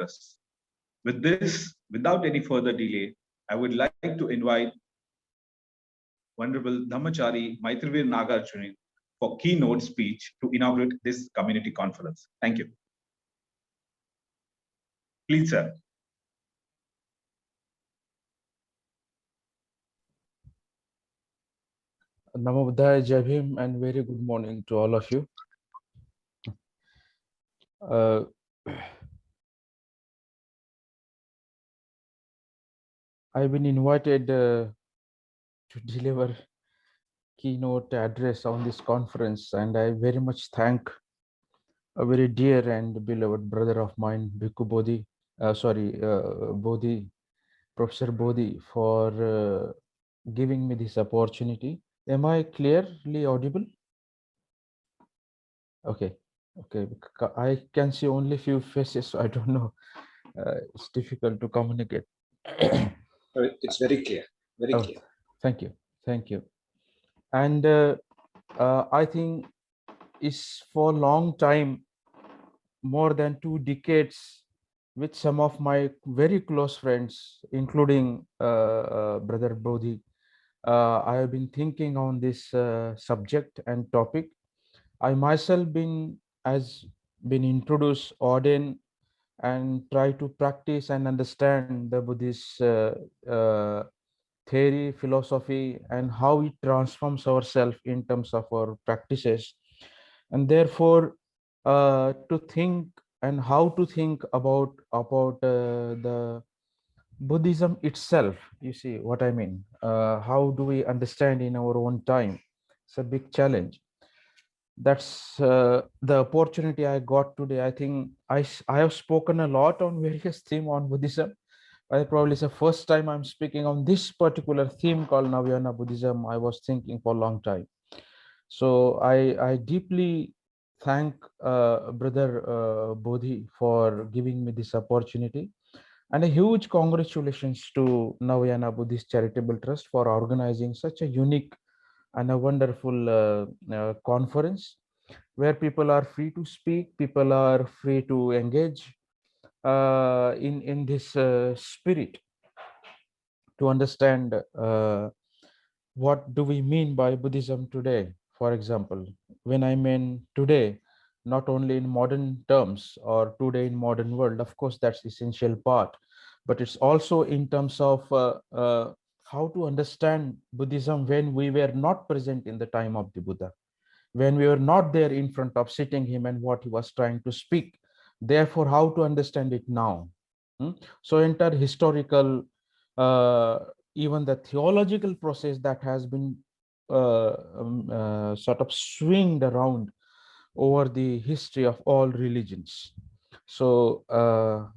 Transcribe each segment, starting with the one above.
us. With this, without any further delay, I would like to invite Venerable Dhammachari Maitrivir Nagarjuni for keynote speech to inaugurate this community conference. Thank you. Please, sir. Namo Buddhaya, Jai Bhim, and very good morning to all of you. I've been invited to deliver keynote address on this conference, and I very much thank a very dear and beloved brother of mine, Bhikkhu Bodhi, Bodhi, Professor Bodhi, for giving me this opportunity. Am I clearly audible? Okay, okay. I can see only few faces, so I don't know. It's difficult to communicate. It's very clear, very clear. Thank you, thank you. And I think it's for a long time, more than 2 decades, with some of my very close friends, including Brother Bodhi, I have been thinking on this subject and topic. I myself been introduced, ordained, and try to practice and understand the Buddhist theory, philosophy, and how it transforms ourselves in terms of our practices. And therefore, to think and how to think about the Buddhism itself, you see what I mean? How do we understand in our own time? It's a big challenge. That's the opportunity I got today. I think I have spoken a lot on various themes on Buddhism. I probably it's the first time I'm speaking on this particular theme called Navayana Buddhism. I was thinking for a long time. So I deeply thank Brother Bodhi for giving me this opportunity. And a huge congratulations to Navayana Buddhist Charitable Trust for organizing such a unique and a wonderful conference where people are free to speak, people are free to engage in this spirit to understand what do we mean by Buddhism today. For example, when I mean today, not only in modern terms or today in modern world, of course that's essential part, but it's also in terms of how to understand Buddhism when we were not present in the time of the Buddha, when we were not there in front of sitting him and what he was trying to speak. Therefore, how to understand it now? So enter historical, even the theological process that has been sort of swinged around over the history of all religions. So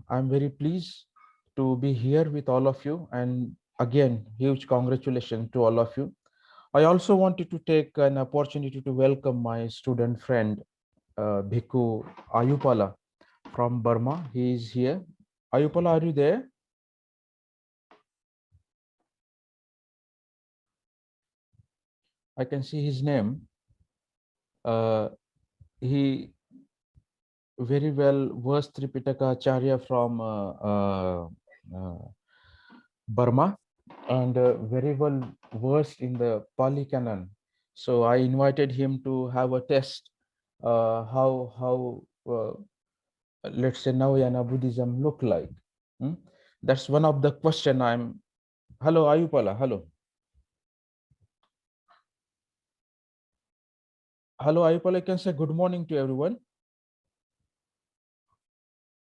I'm very pleased to be here with all of you, and again, huge congratulations to all of you. I also wanted to take an opportunity to welcome my student friend, Bhikkhu Ayupala from Burma. He is here. Ayupala, are you there? I can see his name. He very well versed Tripitaka Acharya from Burma, and very well versed in the Pali Canon. So I invited him to have a test how let's say Navayana Buddhism look like. That's one of the question I'm. Hello, Ayupala. Hello. Hello, Ayupala. I can say good morning to everyone.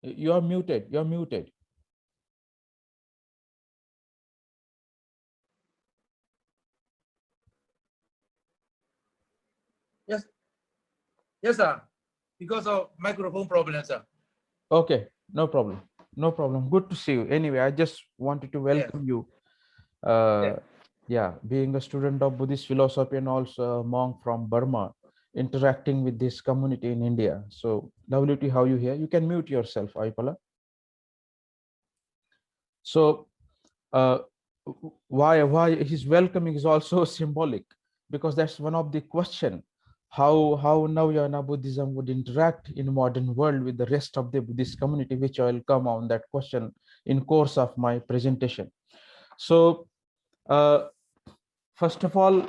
You are muted. You are muted. Yes. Yes, sir. Because of microphone problem, sir. Okay, no problem. No problem. Good to see you. Anyway, I just wanted to welcome you. Yeah, being a student of Buddhist philosophy and also a monk from Burma, interacting with this community in India. So lovely to have you here. You can mute yourself, Ayupala. So why his welcoming is also symbolic, because that's one of the question. how Navayana Buddhism would interact in modern world with the rest of the Buddhist community, which I will come on that question in course of my presentation. So first of all,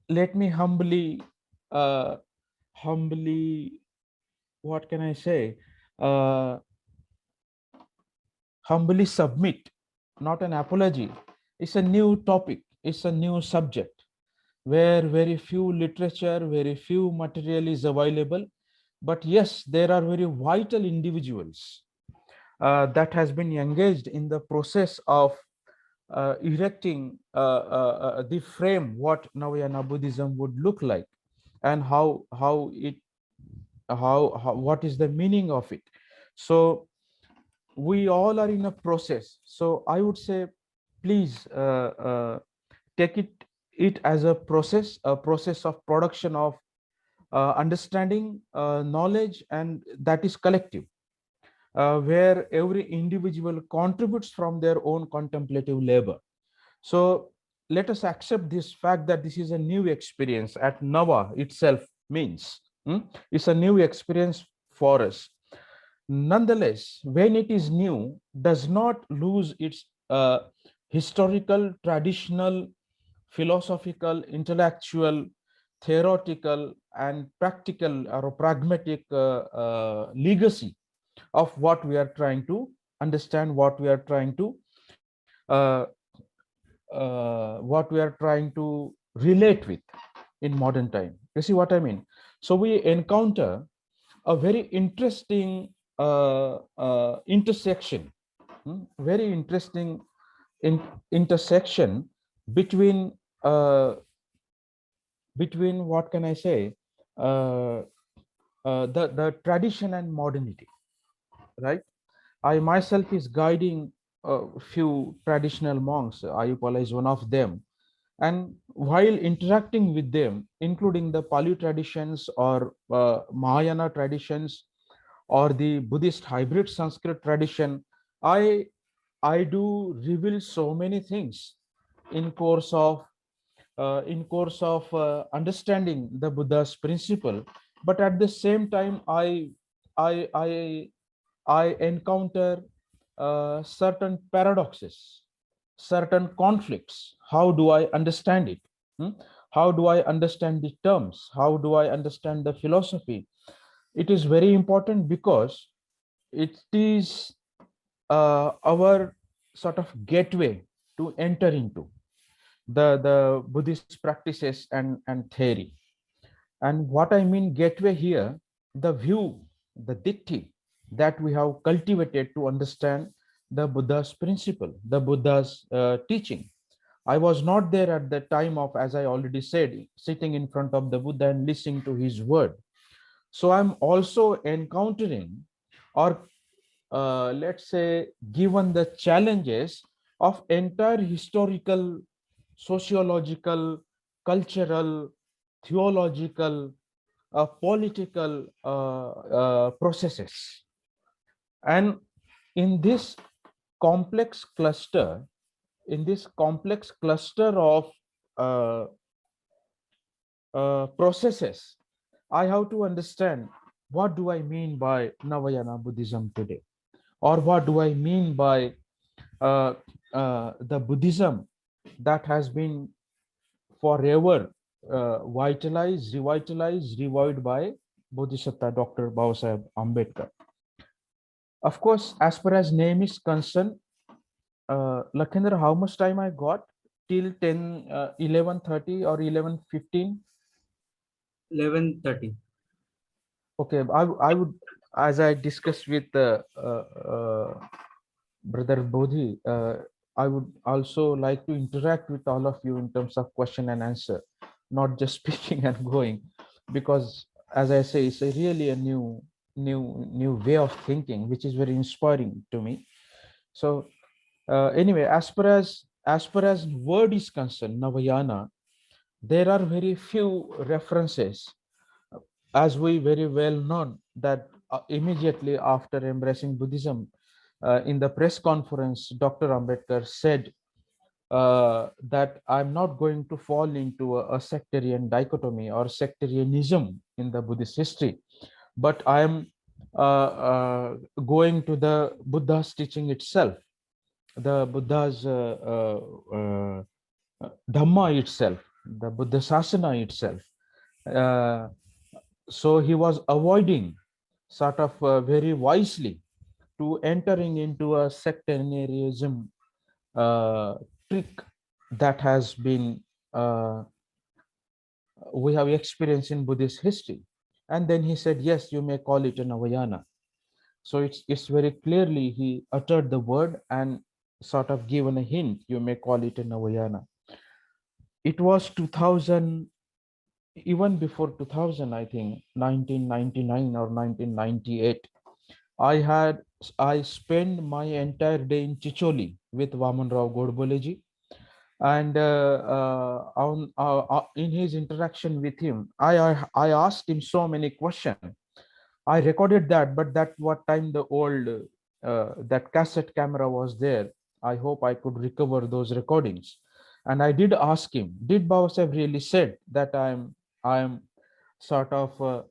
let me humbly, what can I say? Humbly submit, not an apology. It's a new topic. It's a new subject where very few literature, very few material is available. But yes, there are very vital individuals that has been engaged in the process of erecting the frame what Navayana Buddhism would look like, and how what is the meaning of it. So we all are in a process. So I would say, please take it as a process of production of understanding, knowledge, and that is collective, where every individual contributes from their own contemplative labor. So let us accept this fact that this is a new experience at Nava itself means. It's a new experience for us. Nonetheless, when it is new, does not lose its historical, traditional, philosophical, intellectual, theoretical, and practical or pragmatic legacy of what we are trying to understand, what we are trying to relate with in modern time. You see what I mean? So we encounter a very interesting intersection, very interesting intersection between what can I say, the tradition and modernity, right? I myself is guiding a few traditional monks. Ayupala is one of them. And while interacting with them, including the Pali traditions or Mahayana traditions or the Buddhist hybrid Sanskrit tradition, I do reveal so many things in course of understanding the Buddha's principle. But at the same time, I encounter certain paradoxes, certain conflicts. How do I understand it? How do I understand the terms? How do I understand the philosophy? It is very important because it is our sort of gateway to enter into the Buddhist practices and theory. And what I mean gateway here, the view, the dikti that we have cultivated to understand the Buddha's principle, the Buddha's teaching. I was not there at the time of, as I already said, sitting in front of the Buddha and listening to his word. So I'm also encountering, or let's say, given the challenges of entire historical, sociological, cultural, theological, political processes. And in this complex cluster, of processes, I have to understand what do I mean by Navayana Buddhism today, or what do I mean by the Buddhism that has been forever vitalized, revitalized, revived by Bodhisattva Dr. Babasaheb Ambedkar. Of course, as far as name is concerned, Lakhinder, how much time I got till 11:30 or 11:15? 11:30. Okay, I would, as I discussed with Brother Bodhi, I would also like to interact with all of you in terms of question and answer, not just speaking and going, because as I say, it's really a new way of thinking, which is very inspiring to me. So anyway, as far as word is concerned, Navayana, there are very few references, as we very well know that immediately after embracing Buddhism, in the press conference, Dr. Ambedkar said that I'm not going to fall into a sectarian dichotomy or sectarianism in the Buddhist history, but I am going to the Buddha's teaching itself, the Buddha's Dhamma itself, the Buddha Sasana itself. Uh, so he was avoiding sort of very wisely to entering into a sectarianism trick that has been we have experienced in Buddhist history. And then he said, yes, you may call it a Navayana. So it's very clearly he uttered the word and sort of given a hint, you may call it a Navayana. It was 2000, even before 2000, I think 1999 or 1998. I spent my entire day in Chicholi with Vaman Rao Godboleji, and in his interaction with him, I asked him so many questions. I recorded that, but that what time the old that cassette camera was there. I hope I could recover those recordings. And I did ask him, did Baba Sahib really said that I'm sort of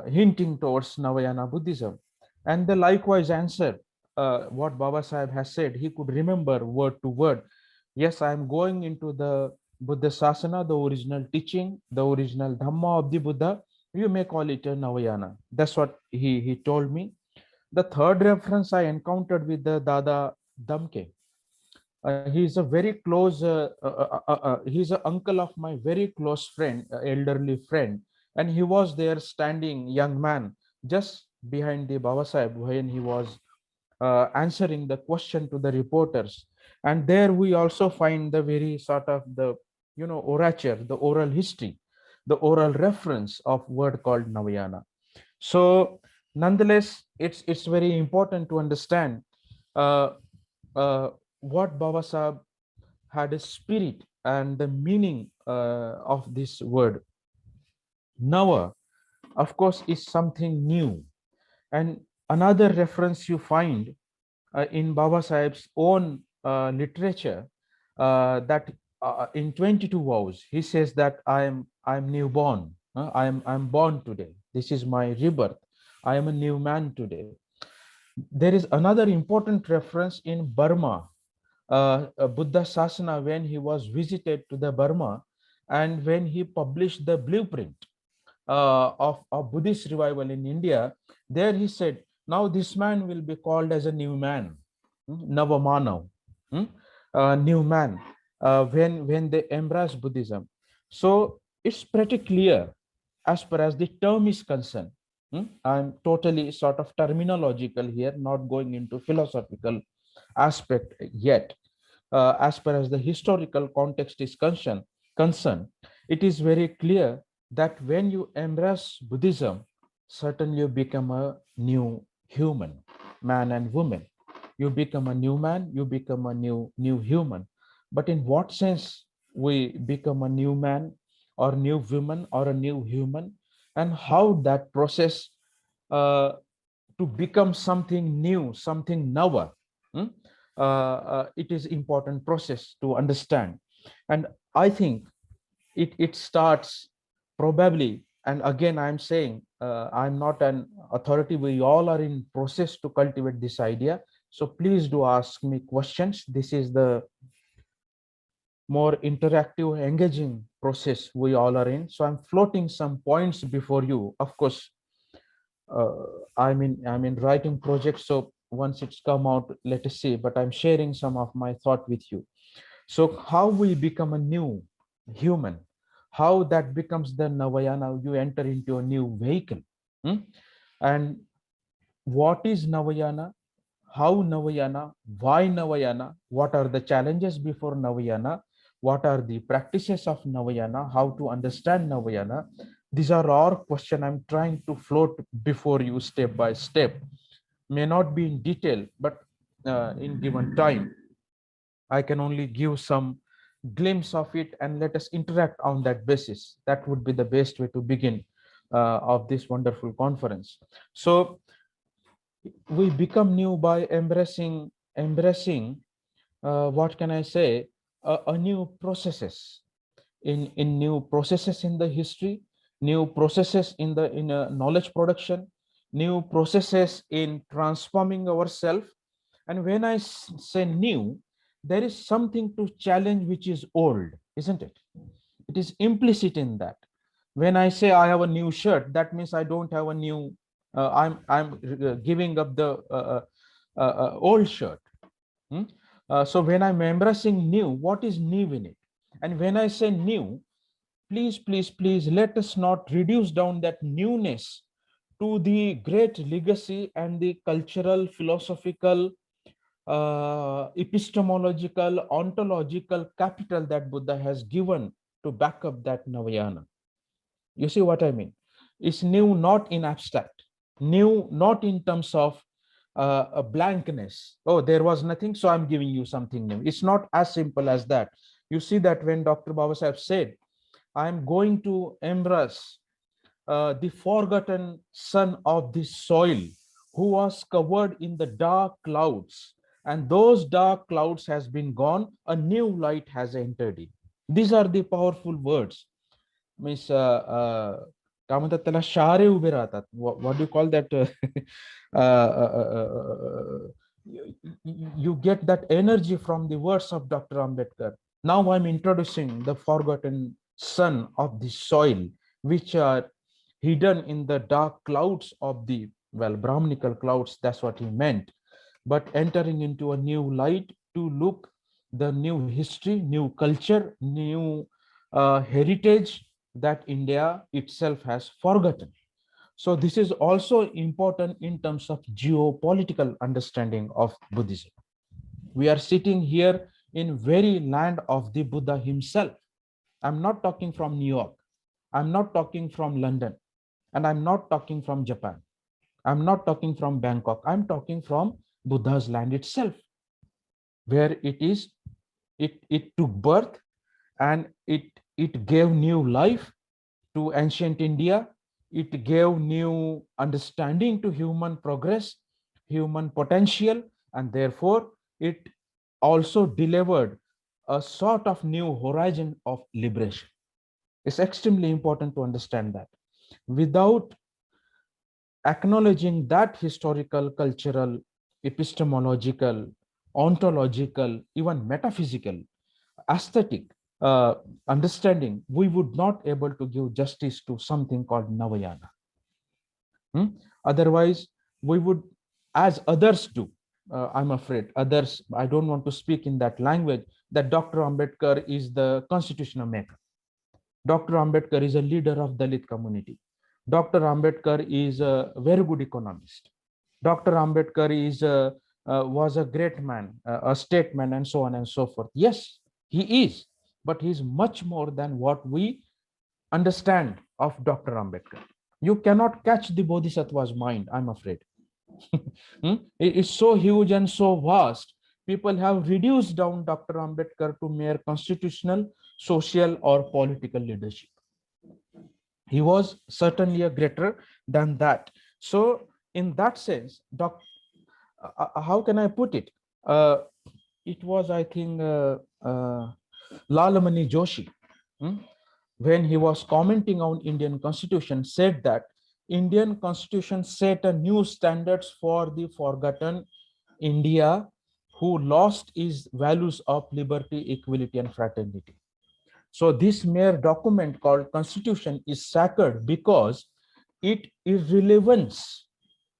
hinting towards Navayana Buddhism? And the likewise answer, what Baba Sahib has said, he could remember word to word. Yes, I'm going into the Buddha Sasana, the original teaching, the original Dhamma of the Buddha. You may call it a Navayana. That's what he told me. The third reference I encountered with the Dada Damke. He's a very close, he's an uncle of my very close friend, elderly friend. And he was there standing, young man, just behind the Baba Sahib when he was answering the question to the reporters. And there we also find the very sort of the, orature, the oral history, the oral reference of word called Navayana. So nonetheless, it's very important to understand uh, what Baba Sahib had a spirit and the meaning of this word. Nava, of course, is something new. And another reference you find in Baba Sahib's own literature, that in 22 vows, he says that I'm newborn. I'm born today. This is my rebirth. I am a new man today. There is another important reference in Burma, Buddha Sasana, when he was visited to the Burma and when he published the blueprint of Buddhist revival in India. There he said, now this man will be called as a new man, Navamanav, new man, when they embrace Buddhism. So it's pretty clear as far as the term is concerned. I'm totally sort of terminological here, not going into philosophical aspect yet. As far as the historical context is concerned, it is very clear that when you embrace Buddhism, certainly you become a new human, man and woman. You become a new man, you become a new human. But in what sense we become a new man or new woman or a new human, and how that process to become something new, something nava, it is important process to understand. And I think it starts probably, and again I'm saying I'm not an authority, we all are in process to cultivate this idea. So please do ask me questions. This is the more interactive, engaging process we all are in. So I'm floating some points before you. Of course, I'm in writing projects, so once it's come out, let us see, but I'm sharing some of my thought with you. So how we become a new human, how that becomes the Navayana, you enter into a new vehicle. And what is Navayana? How Navayana? Why Navayana? What are the challenges before Navayana? What are the practices of Navayana? How to understand Navayana? These are all questions I'm trying to float before you step by step. May not be in detail, but in given time, I can only give some glimpse of it and let us interact on that basis. That would be the best way to begin of this wonderful conference. So we become new by embracing what can I say, a new processes in new processes in the history, new processes in the knowledge production, new processes in transforming ourselves. And when I say new, there is something to challenge which is old, isn't it? It is implicit in that. When I say I have a new shirt, that means I don't have a new. I'm giving up the old shirt. So when I'm embracing new, what is new in it? And when I say new, please, let us not reduce down that newness to the great legacy and the cultural, philosophical, epistemological, ontological capital that Buddha has given to back up that Navayana. You see what I mean? It's new not in abstract, new not in terms of a blankness. Oh, there was nothing, so I'm giving you something new. It's not as simple as that. You see that when Dr. Babasaheb said, I'm going to embrace the forgotten son of this soil who was covered in the dark clouds, and those dark clouds has been gone, a new light has entered in. These are the powerful words. Miss काय म्हणतात त्याला शारे उभे राहतात. What do you call that? You get that energy from the words of Dr. Ambedkar. Now I'm introducing the forgotten son of the soil, which are hidden in the dark clouds of the, well, Brahmanical clouds, that's what he meant, but entering into a new light to look the new history, new culture, new heritage that India itself has forgotten. So this is also important in terms of geopolitical understanding of Buddhism. We are sitting here in very land of the Buddha himself. I'm not talking from New York. I'm not talking from London. And I'm not talking from Japan. I'm not talking from Bangkok. I'm talking from Buddha's land itself, where it took birth and it gave new life to ancient India. It gave new understanding to human progress, human potential, and therefore it also delivered a sort of new horizon of liberation. It's extremely important to understand that. Without acknowledging that historical, cultural, epistemological, ontological, even metaphysical, aesthetic understanding, we would not able to give justice to something called Navayana. Otherwise, we would, as others do, I'm afraid, others, I don't want to speak in that language, that Dr. Ambedkar is the constitutional maker. Dr. Ambedkar is a leader of Dalit community. Dr. Ambedkar is a very good economist. Dr. Ambedkar is was a great man, a statesman, and so on and so forth. Yes, he is, but he is much more than what we understand of Dr. Ambedkar. You cannot catch the Bodhisattva's mind, I'm afraid. It is so huge and so vast. People have reduced down Dr. Ambedkar to mere constitutional, social, or political leadership. He was certainly a greater than that. So in that sense, how can I put it? It was, I think, Lalamani Joshi, when he was commenting on Indian Constitution, said that Indian Constitution set a new standards for the forgotten India who lost its values of liberty, equality, and fraternity. So this mere document called Constitution is sacred because it irrelevance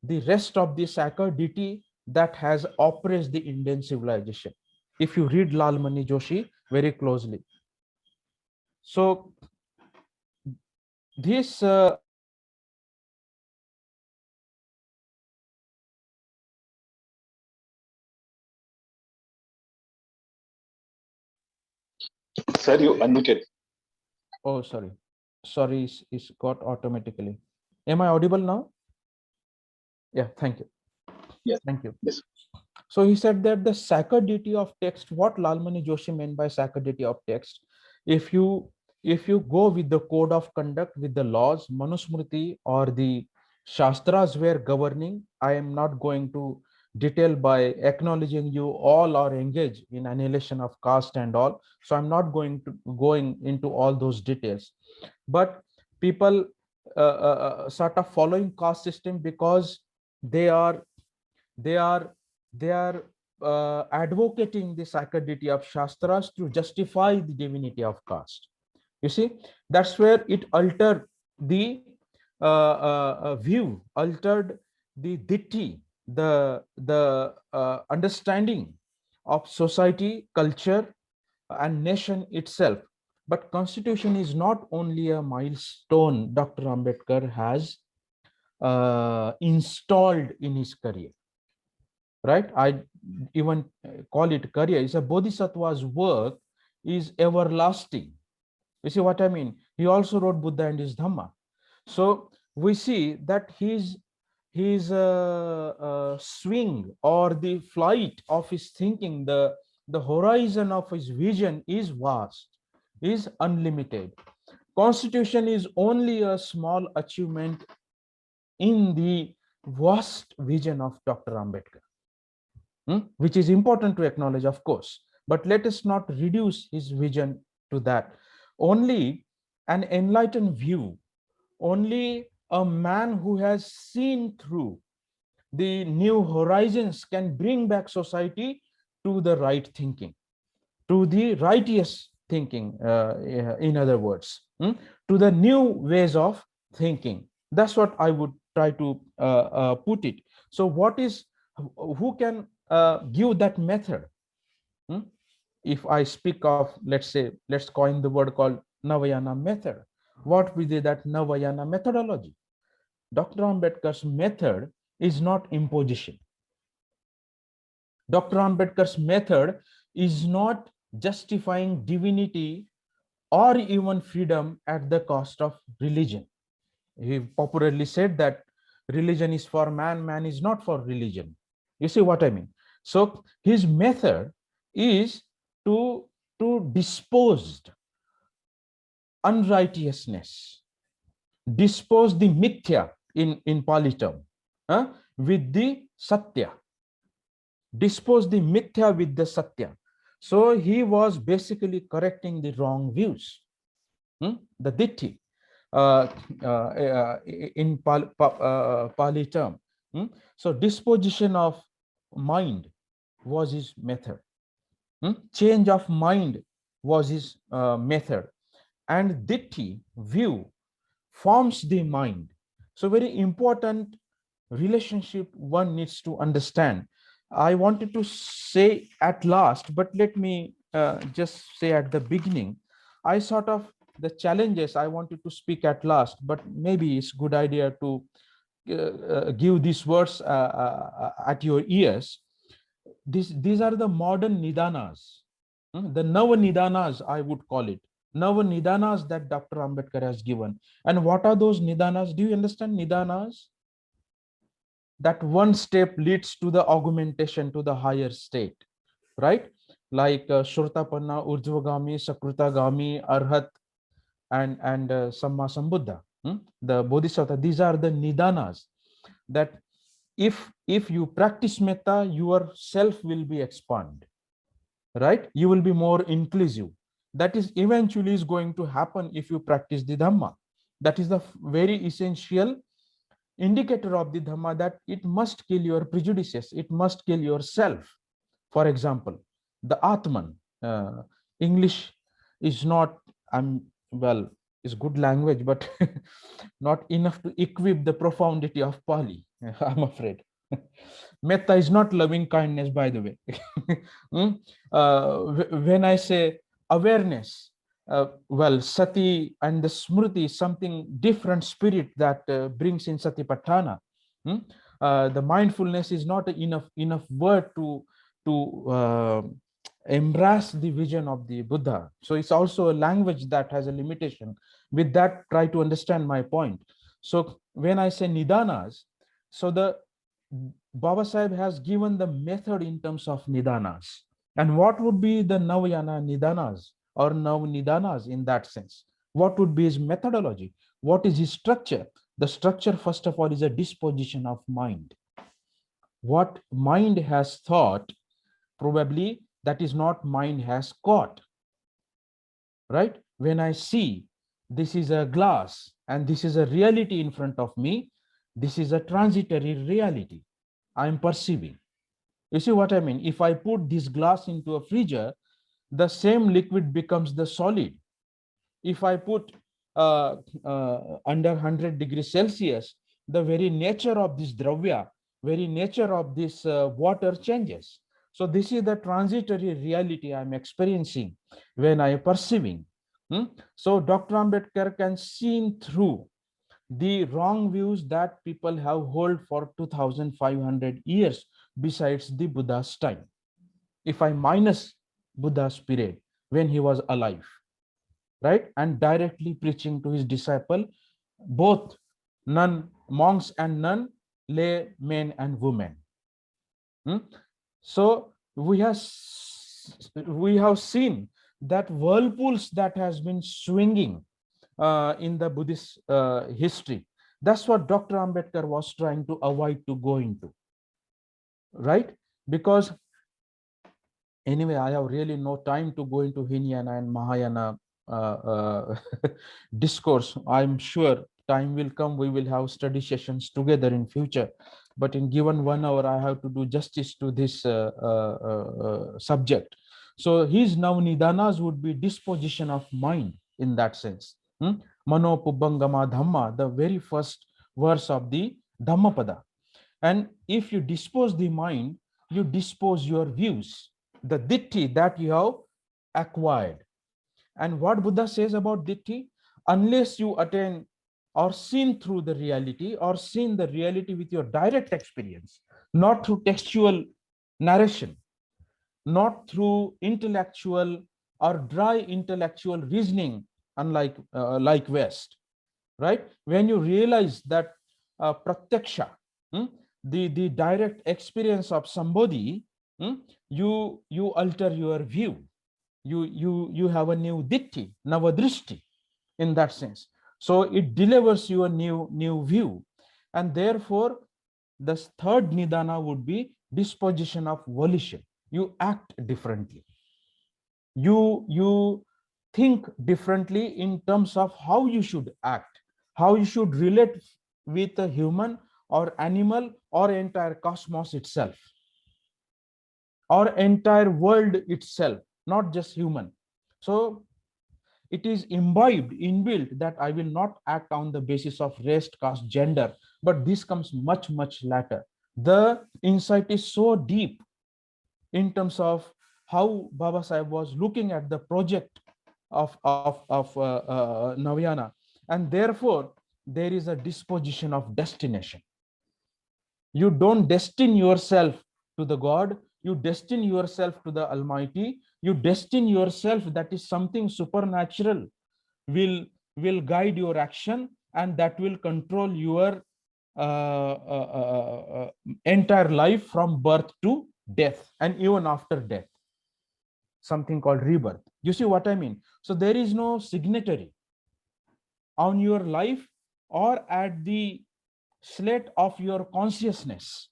the rest of the sacredity that has oppressed the Indian civilization. If you read Lalmani Joshi very closely. So this Sir, you unmuted. oh, sorry, it's got automatically. Am I audible now? Yeah, thank you. Yes. Thank you. Yes. So he said that the sacredity of text, what Lalmani Joshi meant by sacredity of text, if you go with the code of conduct, with the laws, Manusmriti or the Shastras were governing, I am not going to detail by acknowledging you all are engaged in annihilation of caste and all. So I'm not going into all those details, but people sort of following caste system because they are they are they are advocating the sacredity of Shastras to justify the divinity of caste. You see, that's where it altered the view, altered the ditti, the understanding of society, culture, and nation itself. But Constitution is not only a milestone Dr. Ambedkar has installed in his career, right? I even call it career. It's a bodhisattva's work is everlasting. You see what I mean? He also wrote Buddha and his Dhamma. So we see that his swing or the flight of his thinking, the horizon of his vision is vast, is unlimited. Constitution is only a small achievement in the vast vision of Dr. Ambedkar, which is important to acknowledge, of course. But let us not reduce his vision to that. Only an enlightened view, only a man who has seen through the new horizons can bring back society to the right thinking, to the righteous thinking, in other words, to the new ways of thinking. That's what I would try to put it. So who can give that method? If I speak of, let's coin the word called Navayana method. What will be that Navayana methodology? Dr. Ambedkar's method is not imposition. Dr. Ambedkar's method is not justifying divinity or even freedom at the cost of religion. He popularly said that religion is for man, man is not for religion. You see what I mean? So his method is to dispose unrighteousness, dispose the mithya in Pali term with the satya, dispose the mithya with the satya. So he was basically correcting the wrong views, the ditti, in Pali term. So disposition of mind was his method. Change of mind was his method. And ditti, view, forms the mind. So very important relationship one needs to understand. I wanted to say at last, but let me just say at the beginning, I sort of, the challenges I wanted to speak at last, but maybe it's good idea to give these words at your ears. These are the modern nidanas, the Nava nidanas, I would call it. Nava nidanas that Dr. Ambedkar has given. And what are those nidanas? Do you understand nidanas? That one step leads to the augmentation to the higher state, right? Like Shurtapanna, Urjvagami, Sakrutagami, Arhat, and Samma Sambuddha, the Bodhisattva. These are the nidanas that if you practice metta, your self will be expanded, right? You will be more inclusive. That is eventually is going to happen if you practice the Dhamma. That is the very essential indicator of the Dhamma, that it must kill your prejudices, it must kill yourself. For example, the Atman, English is not, well, is good language, but not enough to equip the profundity of Pali, I'm afraid. Metta is not loving kindness, by the way. When I say awareness, well, sati and the smriti is something different spirit that brings in satipatthana. The mindfulness is not enough word to embrace the vision of the Buddha. So it's also a language that has a limitation. With that, try to understand my point. So when I say nidanas, so the Baba Sahib has given the method in terms of nidanas. And what would be the Navayana nidanas or Nav nidanas in that sense? What would be his methodology? What is his structure? The structure, first of all, is a disposition of mind. What mind has thought, probably that is not mind has caught, right? When I see this is a glass and this is a reality in front of me, this is a transitory reality I'm perceiving. You see what I mean? If I put this glass into a freezer, the same liquid becomes the solid. If I put under 100 degrees Celsius, the very nature of this dravya, very nature of this water changes. So this is the transitory reality I'm experiencing when I am perceiving. So Dr. Ambedkar can see through the wrong views that people have held for 2500 years besides the Buddha's time. If I minus Buddha's period when he was alive, right, and directly preaching to his disciple, both monks and nun, lay men and women. So we have seen that whirlpools that has been swinging in the Buddhist history. That's what Dr. Ambedkar was trying to avoid to go into, right? Because anyway, I have really no time to go into Hinayana and Mahayana discourse. I'm sure time will come, we will have study sessions together in future. But in given 1 hour, I have to do justice to this subject. So his now nidanas would be disposition of mind in that sense. Mano Pubbangama Dhamma, the very first verse of the Dhammapada. And if you dispose the mind, you dispose your views, the ditti that you have acquired. And what Buddha says about ditti, unless you attain or seen through the reality or seen the reality with your direct experience, not through textual narration, not through intellectual or dry intellectual reasoning, unlike like West, right? When you realize that pratyaksha, the direct experience of somebody, you alter your view. You have a new ditti, navadrishti in that sense. So it delivers you a new view. And therefore, the third nidana would be disposition of volition. You act differently. You think differently in terms of how you should act, how you should relate with a human or animal or entire cosmos itself, or entire world itself, not just human. So it is imbibed, inbuilt, that I will not act on the basis of race, caste, gender, but this comes much later. The insight is so deep in terms of how Baba Sahib was looking at the project of Navyana, and therefore there is a disposition of destination. You don't destine yourself to the God, you destine yourself to the Almighty, you destine yourself that is something supernatural will guide your action, and that will control your entire life from birth to death and even after death, something called rebirth. You see what I mean? So there is no signatory on your life or at the slate of your consciousness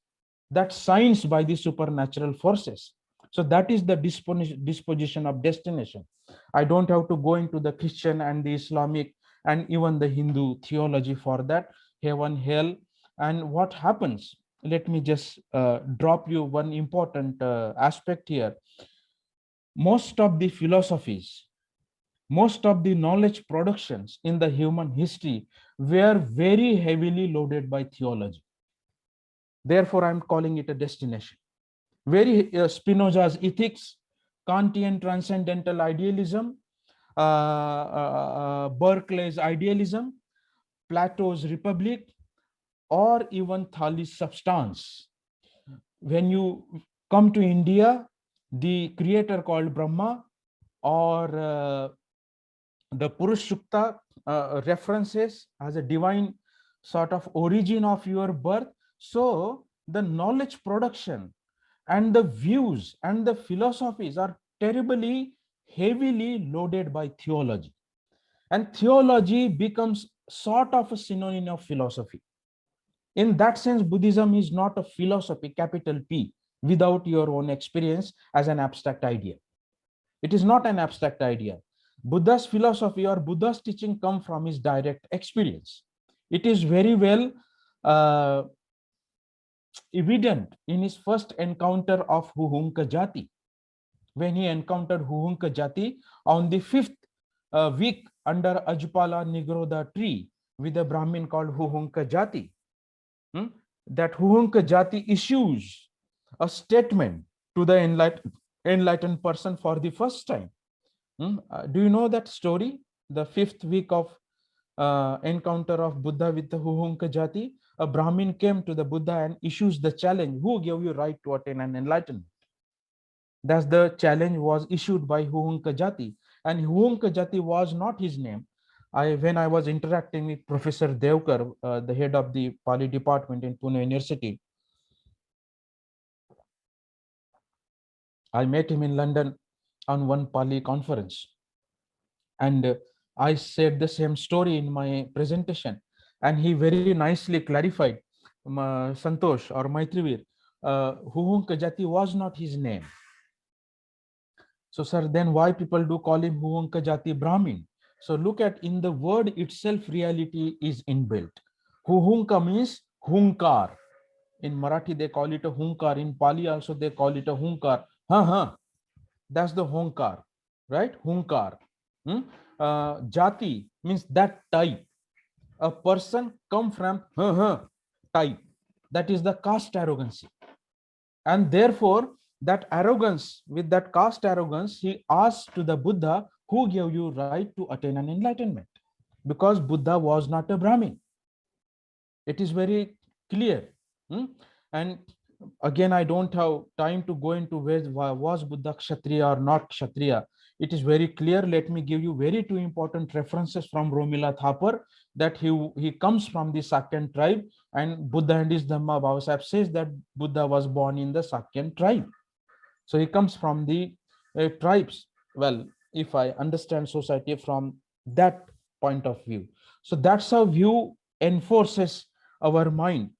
that signs by the supernatural forces. So that is the disposition of destination. I don't have to go into the Christian and the Islamic and even the Hindu theology for that, heaven, hell, and what happens. Let me just drop you one important aspect here. Most of the philosophies, most of the knowledge productions in the human history were very heavily loaded by theology. Therefore, I'm calling it a destination. Very Spinoza's ethics, Kantian transcendental idealism, Berkeley's idealism, Plato's republic, or even Thales' substance. When you come to India, the creator called Brahma, or the Purushukta references as a divine sort of origin of your birth. So the knowledge production and the views and the philosophies are terribly heavily loaded by theology, and theology becomes sort of a synonym of philosophy. In that sense, Buddhism is not a philosophy, capital P, without your own experience as an abstract idea. It is not an abstract idea. Buddha's philosophy or Buddha's teaching come from his direct experience. It is very well evident in his first encounter of Huhunka Jati. When he encountered Huhunka Jati on the 5th week under Ajpala Nigroda tree with a Brahmin called Huhunka Jati. That Huhunka Jati issues a statement to the enlightened person for the first time. Do you know that story? The 5th week of encounter of Buddha with the Huhunka Jati. A Brahmin came to the Buddha and issues the challenge. Who gave you right to attain an enlightenment? That's the challenge was issued by Huhunka Jati. And Huhunka Jati was not his name. When I was interacting with Professor Devkar, the head of the Pali department in Pune University, I met him in London on one Pali conference. And I said the same story in my presentation. And he very nicely clarified, Santosh or Maitrivir, Huhunka Jati was not his name. So, sir, then why people do call him Huhunka Jati Brahmin? So look at in the word itself, reality is inbuilt. Huhunka means hunkar. In Marathi, they call it a hunkar. In Pali also, they call it a hunkar. That's the hunkar, right? Hunkar. Jati means that type. A person come from type. That is the caste arrogancy. And therefore, that arrogance, with that caste arrogance, he asked to the Buddha, who gave you right to attain an enlightenment? Because Buddha was not a Brahmin. It is very clear. And again, I don't have time to go into where was Buddha Kshatriya or not Kshatriya. It is very clear. Let me give you very two important references from Romila Thapar, that he comes from the Sakyan tribe, and Buddha and his Dhamma Bhava Sahib says that Buddha was born in the Sakyan tribe. So he comes from the tribes. Well, if I understand society from that point of view. So that's how view enforces our mind.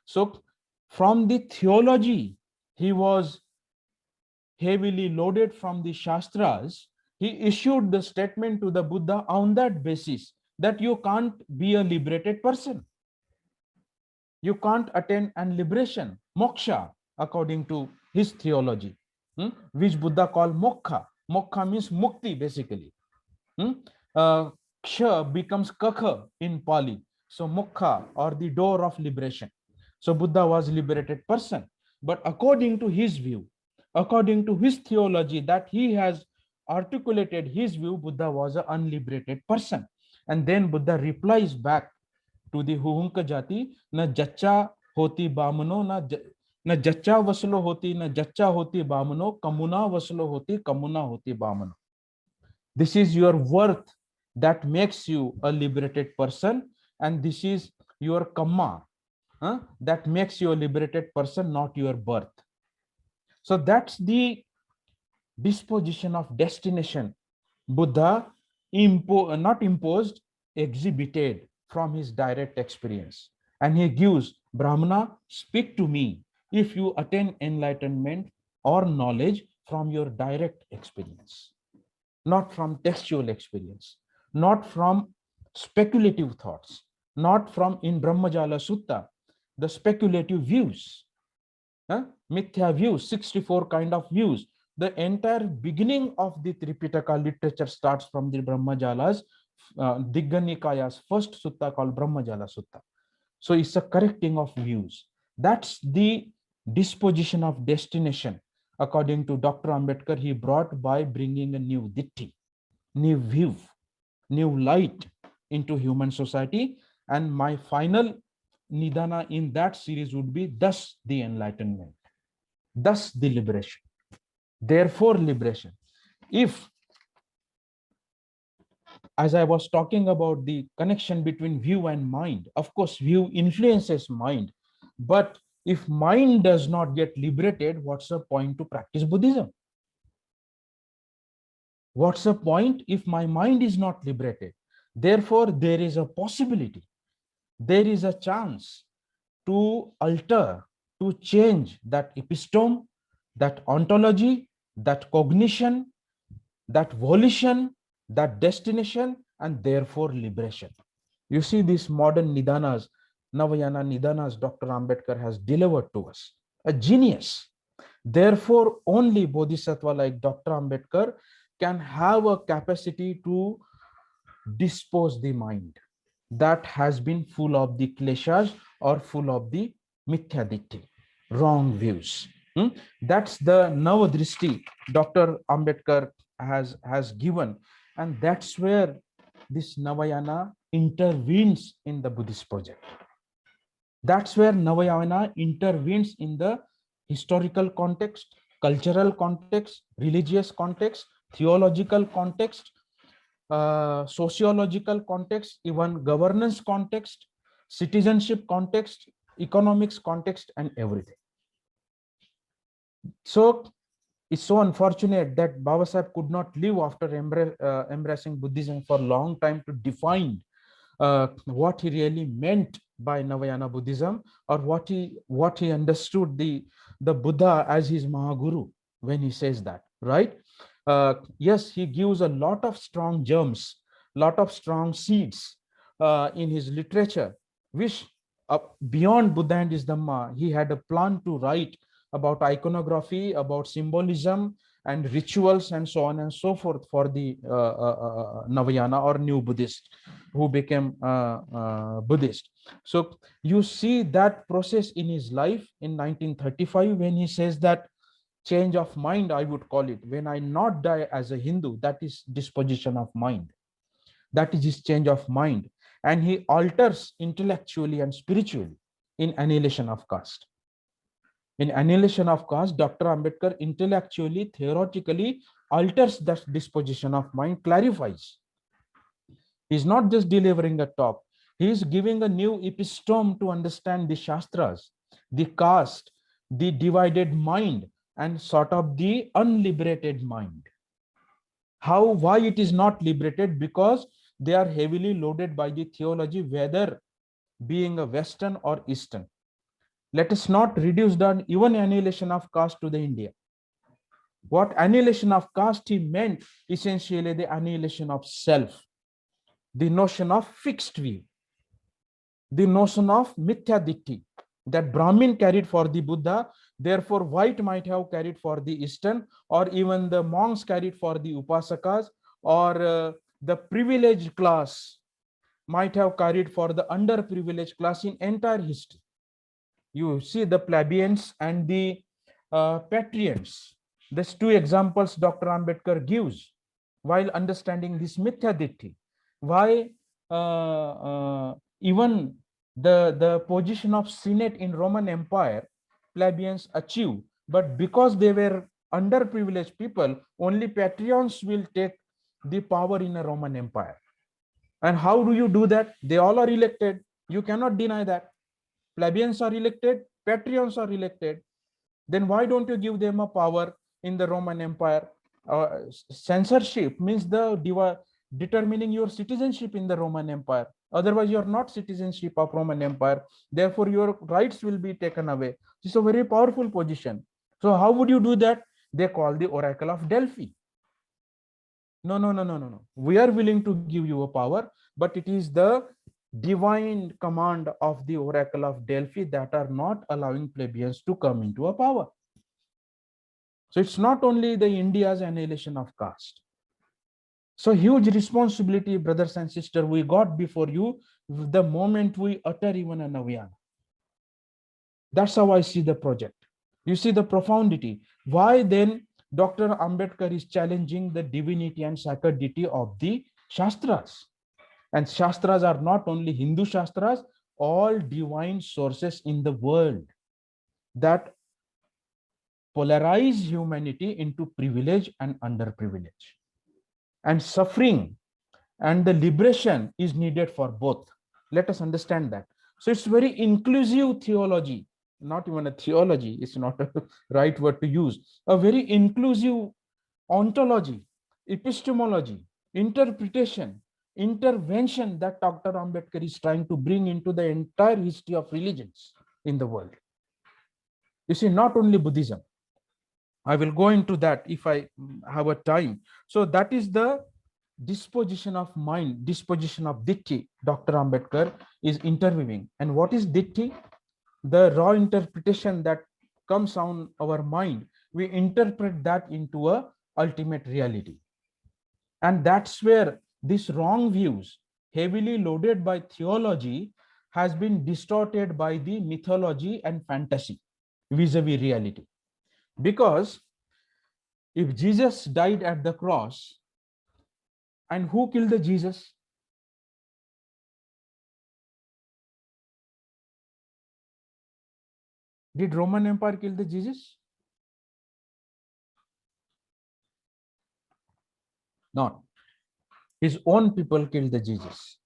So from the theology, he was heavily loaded from the Shastras. He issued the statement to the Buddha on that basis that you can't be a liberated person. You can't attain an liberation, moksha, according to his theology, which Buddha called moksha. Moksha means mukti, basically. Ksha becomes kakha in Pali. So moksha, or the door of liberation. So Buddha was a liberated person. But according to his view, according to his theology that he has articulated his view, Buddha was an unliberated person. And then Buddha replies back to the Huhunka Jati, na jacha hoti bamano, na jacha vaslo hoti, na jacha hoti bamano, kamuna vaslo hoti, kamuna hoti bamano. This is your worth that makes you a liberated person, and this is your kamma that makes you a liberated person, not your birth. So that's the disposition of destination Buddha not imposed, exhibited from his direct experience. And he gives, Brahmana, speak to me if you attain enlightenment or knowledge from your direct experience, not from textual experience, not from speculative thoughts, not from, in Brahmajala Sutta, the speculative views, mithya views, 64 kind of views. The entire beginning of the Tripitaka literature starts from the Brahmajalas, Digga Nikaya's first sutta called Brahmajala Sutta. So it's a correcting of views. That's the disposition of destination. According to Dr. Ambedkar, he brought by bringing a new ditti, new view, new light into human society. And my final nidana in that series would be, thus the enlightenment, thus the liberation, therefore liberation. If, as I was talking about the connection between view and mind, of course, view influences mind. But if mind does not get liberated, what's the point to practice Buddhism? What's the point if my mind is not liberated? Therefore, there is a possibility, there is a chance to alter, to change that epistome, that ontology, that cognition, that volition, that destination, and therefore liberation. You see, these modern Nidanas, Navayana Nidanas, Dr. Ambedkar has delivered to us. A genius. Therefore, only Bodhisattva like Dr. Ambedkar can have a capacity to dispose the mind that has been full of the kleshas or full of the mithyaditi, wrong views. That's the Navadrishti Dr. Ambedkar has given, and that's where this Navayana intervenes in the Buddhist project. That's where Navayana intervenes in the historical context, cultural context, religious context, theological context, sociological context, even governance context, citizenship context, economics context, and everything. So it's so unfortunate that Baba Sahib could not live after embracing Buddhism for a long time to define what he really meant by Navayana Buddhism, or what he understood the Buddha as his Mahaguru when he says that, right? Yes, he gives a lot of strong germs, lot of strong seeds in his literature, which beyond Buddha and his Dhamma, he had a plan to write about iconography, about symbolism and rituals and so on and so forth for the Navayana or new Buddhist who became Buddhist. So you see that process in his life in 1935 when he says that change of mind, I would call it, when I not die as a Hindu, that is disposition of mind. That is his change of mind. And he alters intellectually and spiritually in Annihilation of Caste. In Annihilation of Caste, Dr. Ambedkar intellectually, theoretically alters that disposition of mind, clarifies. He's not just delivering a talk. He is giving a new epistome to understand the Shastras, the caste, the divided mind, and sort of the unliberated mind. Why it is not liberated? Because they are heavily loaded by the theology, whether being a Western or Eastern. Let us not reduce down even Annihilation of Caste to the India. What Annihilation of Caste he meant, essentially the annihilation of self, the notion of fixed view, the notion of mithyaditi that Brahmin carried for the Buddha, therefore white might have carried for the Eastern, or even the monks carried for the Upasakas, or the privileged class might have carried for the underprivileged class in entire history. You see the plebeians and the patricians. These two examples Dr. Ambedkar gives while understanding this mithyaditi. Why even the position of Senate in Roman Empire, plebeians achieve, but because they were underprivileged people, only patricians will take the power in a Roman Empire. And how do you do that? They all are elected. You cannot deny that. Plebeians are elected, patricians are elected. Then why don't you give them a power in the Roman Empire? Censorship means determining your citizenship in the Roman Empire. Otherwise, you are not citizenship of Roman Empire. Therefore, your rights will be taken away. This is a very powerful position. So how would you do that? They call the Oracle of Delphi. No. We are willing to give you a power, but it is the divine command of the Oracle of Delphi that are not allowing plebeians to come into a power. So it's not only the India's annihilation of caste. So huge responsibility, brothers and sisters, we got before you the moment we utter even a Navayana. That's how I see the project. You see the profundity. Why then Dr. Ambedkar is challenging the divinity and sacredity of the Shastras. And Shastras are not only Hindu Shastras, all divine sources in the world that polarize humanity into privilege and underprivilege. And suffering and the liberation is needed for both. Let us understand that. So it's very inclusive theology, not even a theology, it's not a right word to use. A very inclusive ontology, epistemology, interpretation, intervention that Dr. Ambedkar is trying to bring into the entire history of religions in the world. You see, not only Buddhism. I will go into that if I have a time. So that is the disposition of mind, disposition of Ditti, Dr. Ambedkar is interviewing. And what is Ditti? The raw interpretation that comes on our mind, we interpret that into a ultimate reality. And that's where these wrong views, heavily loaded by theology, has been distorted by the mythology and fantasy vis-a-vis reality. Because if Jesus died at the cross, and who killed the Jesus? Did Roman Empire kill the Jesus? Not. His own people killed the Jesus.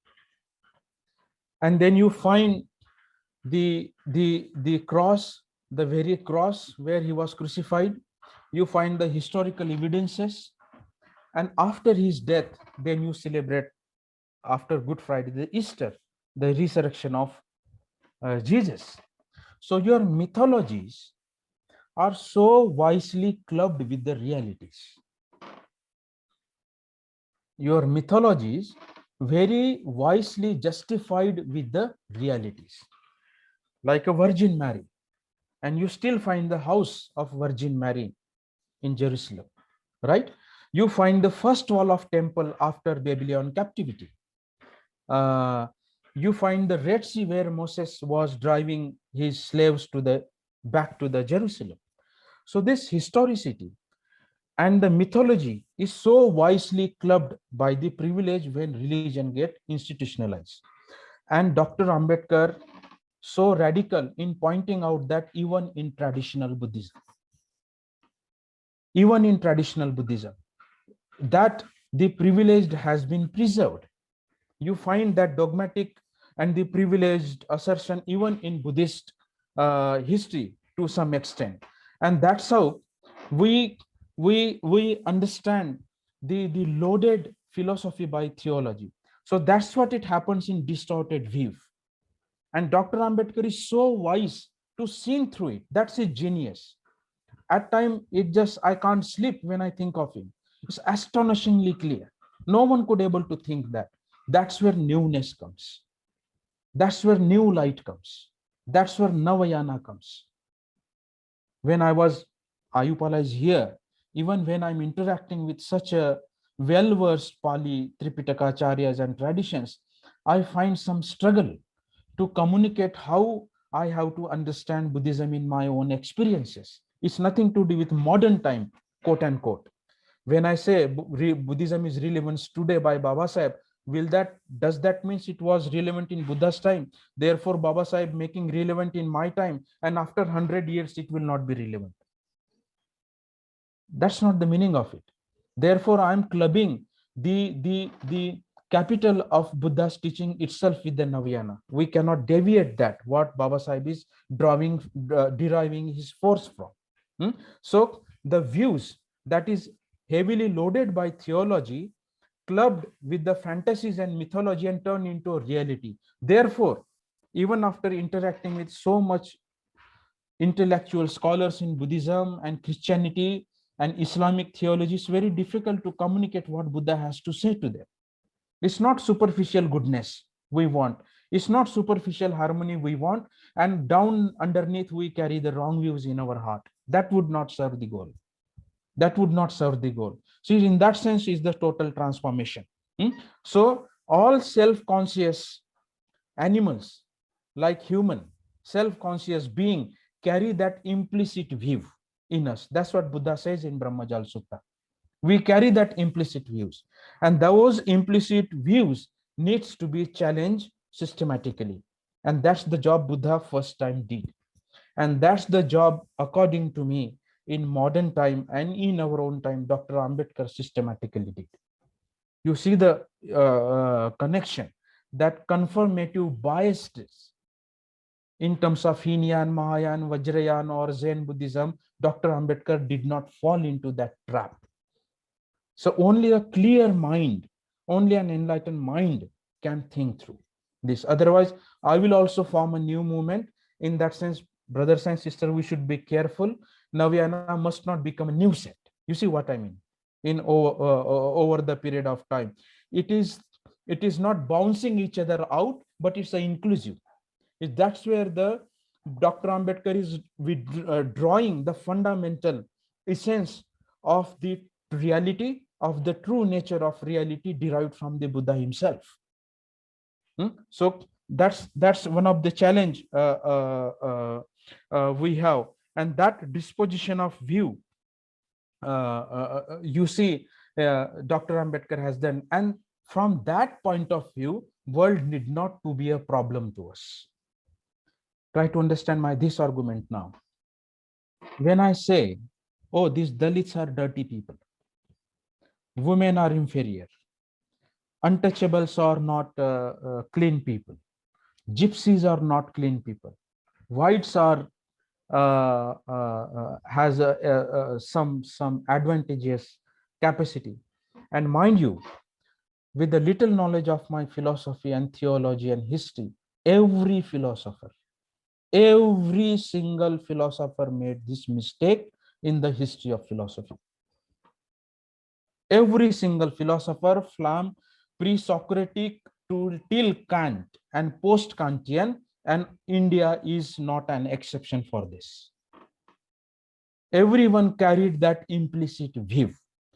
And then you find the cross, the very cross where he was crucified. You find the historical evidences. And after his death, then you celebrate, after Good Friday, the Easter, the resurrection of Jesus. So your mythologies are so wisely clubbed with the realities. Your mythologies very wisely justified with the realities. Like a Virgin Mary, and you still find the house of Virgin Mary in Jerusalem, right? You find the first wall of temple after Babylon captivity. You find the Red Sea where Moses was driving his slaves back to the Jerusalem. So this historicity and the mythology is so wisely clubbed by the privilege when religion get institutionalized. And Dr. Ambedkar so radical in pointing out that even in traditional Buddhism, that the privileged has been preserved. You find that dogmatic and the privileged assertion even in Buddhist history to some extent. And that's how we understand the loaded philosophy by theology. So that's what it happens in distorted view. And Dr. Ambedkar is so wise to see through it. That's his genius. At times, I can't sleep when I think of him. It's astonishingly clear. No one could able to think that. That's where newness comes. That's where new light comes. That's where Navayana comes. When Ayupala is here, even when I'm interacting with such a well-versed Pali, Tripitaka Acharyas and traditions, I find some struggle to communicate how I have to understand Buddhism in my own experiences. It's nothing to do with modern time, quote unquote. When I say Buddhism is relevant today by Baba Sahib, does that mean it was relevant in Buddha's time? Therefore, Baba Sahib making relevant in my time, and after 100 years, it will not be relevant. That's not the meaning of it. Therefore, I'm clubbing the capital of Buddha's teaching itself with the Navayana. We cannot deviate that, what Baba Sahib is deriving his force from. So the views that is heavily loaded by theology, clubbed with the fantasies and mythology and turned into a reality. Therefore, even after interacting with so much intellectual scholars in Buddhism and Christianity and Islamic theology, it's very difficult to communicate what Buddha has to say to them. It's not superficial goodness we want. It's not superficial harmony we want. And down underneath, we carry the wrong views in our heart. That would not serve the goal. That would not serve the goal. See, in that sense is the total transformation. So all self-conscious animals, like human, self-conscious being, carry that implicit view in us. That's what Buddha says in Brahmajal Sutta. We carry that implicit views, and those implicit views needs to be challenged systematically. And that's the job Buddha first time did. And that's the job, according to me, in modern time and in our own time, Dr. Ambedkar systematically did. You see the connection, that conformative biases in terms of Hinayan, Mahayan, Vajrayana or Zen Buddhism. Dr. Ambedkar did not fall into that trap. So only a clear mind, only an enlightened mind can think through this. Otherwise, I will also form a new movement In that sense, brothers and sisters, we should be careful. Navyana must not become a new set. You see what I mean? Over the period of time, it is not bouncing each other out, but it's an inclusive. That's where the Dr. Ambedkar is drawing the fundamental essence of the reality, of the true nature of reality derived from the Buddha himself. So that's one of the challenge we have, and that disposition of view, you see, Dr. Ambedkar has done, and from that point of view, world need not to be a problem to us. Try to understand this argument now. When I say, oh, these Dalits are dirty people, women are inferior, untouchables are not clean people, gypsies are not clean people, whites are has some advantageous capacity. And mind you, with the little knowledge of my philosophy and theology and history, every single philosopher made this mistake in the history of philosophy. Every single philosopher from pre-Socratic till Kant and post-Kantian, and India is not an exception for this. Everyone carried that implicit view.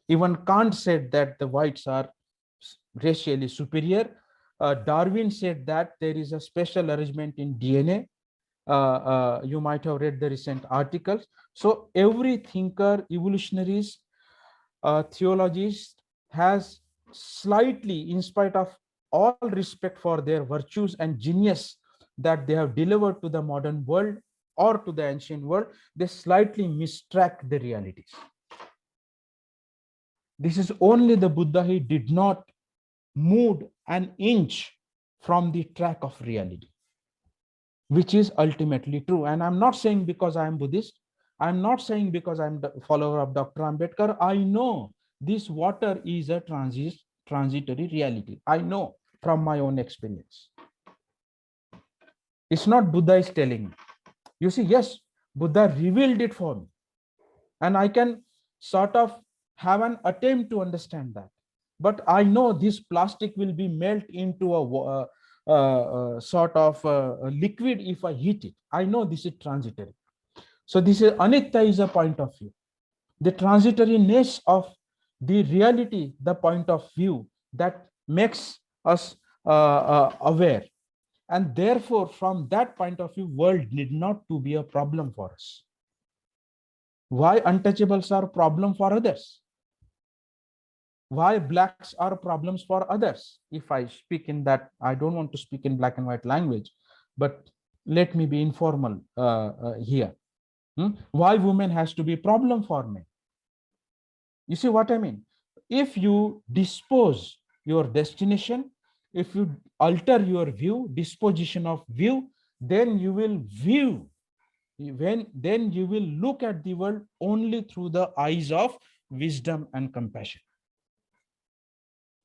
Even Kant said that the whites are racially superior. Darwin said that there is a special arrangement in DNA. You might have read the recent articles. So every thinker, evolutionarist, theologist has slightly, in spite of all respect for their virtues and genius that they have delivered to the modern world or to the ancient world, they slightly mistrack the realities. This is only the Buddha. He did not move an inch from the track of reality, which is ultimately true. And I'm not saying because I am Buddhist, I'm not saying because I'm the follower of Dr. Ambedkar. I know this water is a transitory reality. I know from my own experience. It's not Buddha is telling me. You see, yes, Buddha revealed it for me. And I can sort of have an attempt to understand that. But I know this plastic will be melted into a sort of liquid if I heat it. I know this is transitory. So this is Anitya is a point of view. The transitoriness of the reality, the point of view that makes us aware. And therefore, from that point of view, world need not to be a problem for us. Why untouchables are a problem for others? Why blacks are problems for others? If I speak in that, I don't want to speak in black and white language, but let me be informal here. Why women has to be a problem for men? You see what I mean? If you dispose your destination, if you alter your view, disposition of view, then you will view, then you will look at the world only through the eyes of wisdom and compassion.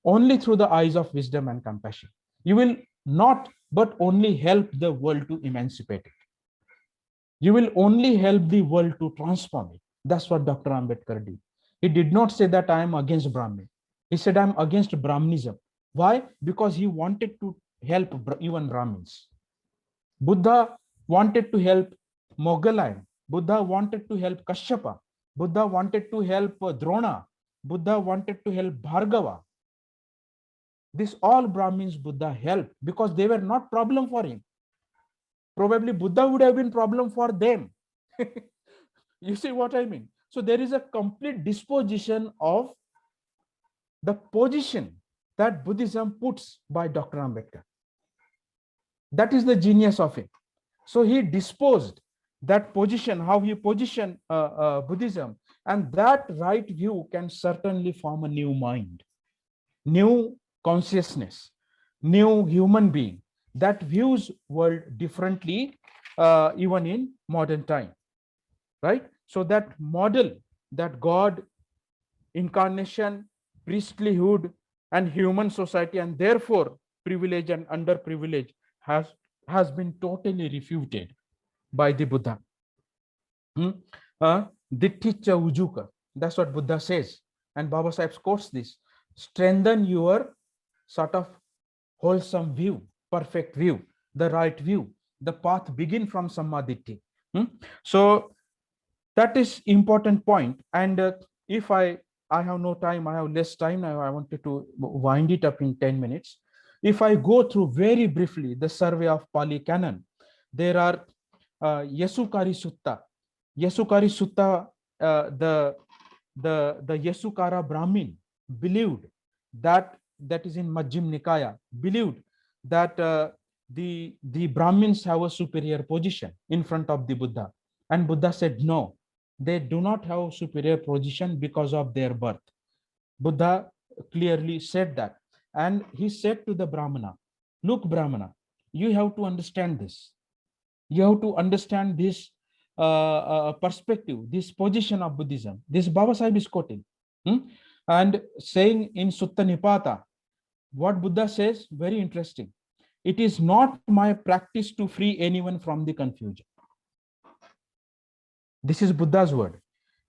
Only through the eyes of wisdom and compassion. You will not, but only help the world to emancipate it. You will only help the world to transform it. That's what Dr. Ambedkar did. He did not say that I am against Brahmin. He said I am against Brahminism. Why? Because he wanted to help even Brahmins. Buddha wanted to help Moggalayan. Buddha wanted to help Kashyapa. Buddha wanted to help Drona. Buddha wanted to help Bhargava. This all Brahmins Buddha helped because they were not problem for him. Probably Buddha would have been problem for them. You see what I mean? So there is a complete disposition of the position that Buddhism puts by Dr. Ambedkar. That is the genius of it. So he disposed that position, how he positioned Buddhism, and that right view can certainly form a new mind, new consciousness, new human being that views world differently, even in modern time, right? So that model, that God, incarnation, priestlyhood, and human society, and therefore privilege and underprivilege has been totally refuted. by the Buddha. Ditthicca ujuka. That's what Buddha says. And Baba Sahib quotes this. Strengthen your sort of wholesome view, perfect view, the right view. The path begin from Sammaditthi. So that is important point. And if I have no time, I have less time now, I wanted to wind it up in 10 minutes. If I go through very briefly the survey of Pali Canon, there are Yasukari Sutta. Yasukari Sutta, the Yasukara Brahmin believed that is in Majjhim Nikaya, believed that the Brahmins have a superior position in front of the Buddha. And Buddha said, no, they do not have superior position because of their birth. Buddha clearly said that. And he said to the Brahmana, look, Brahmana, you have to understand this. You have to understand this perspective, this position of Buddhism. This Baba Sahib is quoting. And saying in Sutta Nipata, what Buddha says, very interesting. It is not my practice to free anyone from the confusion. This is Buddha's word.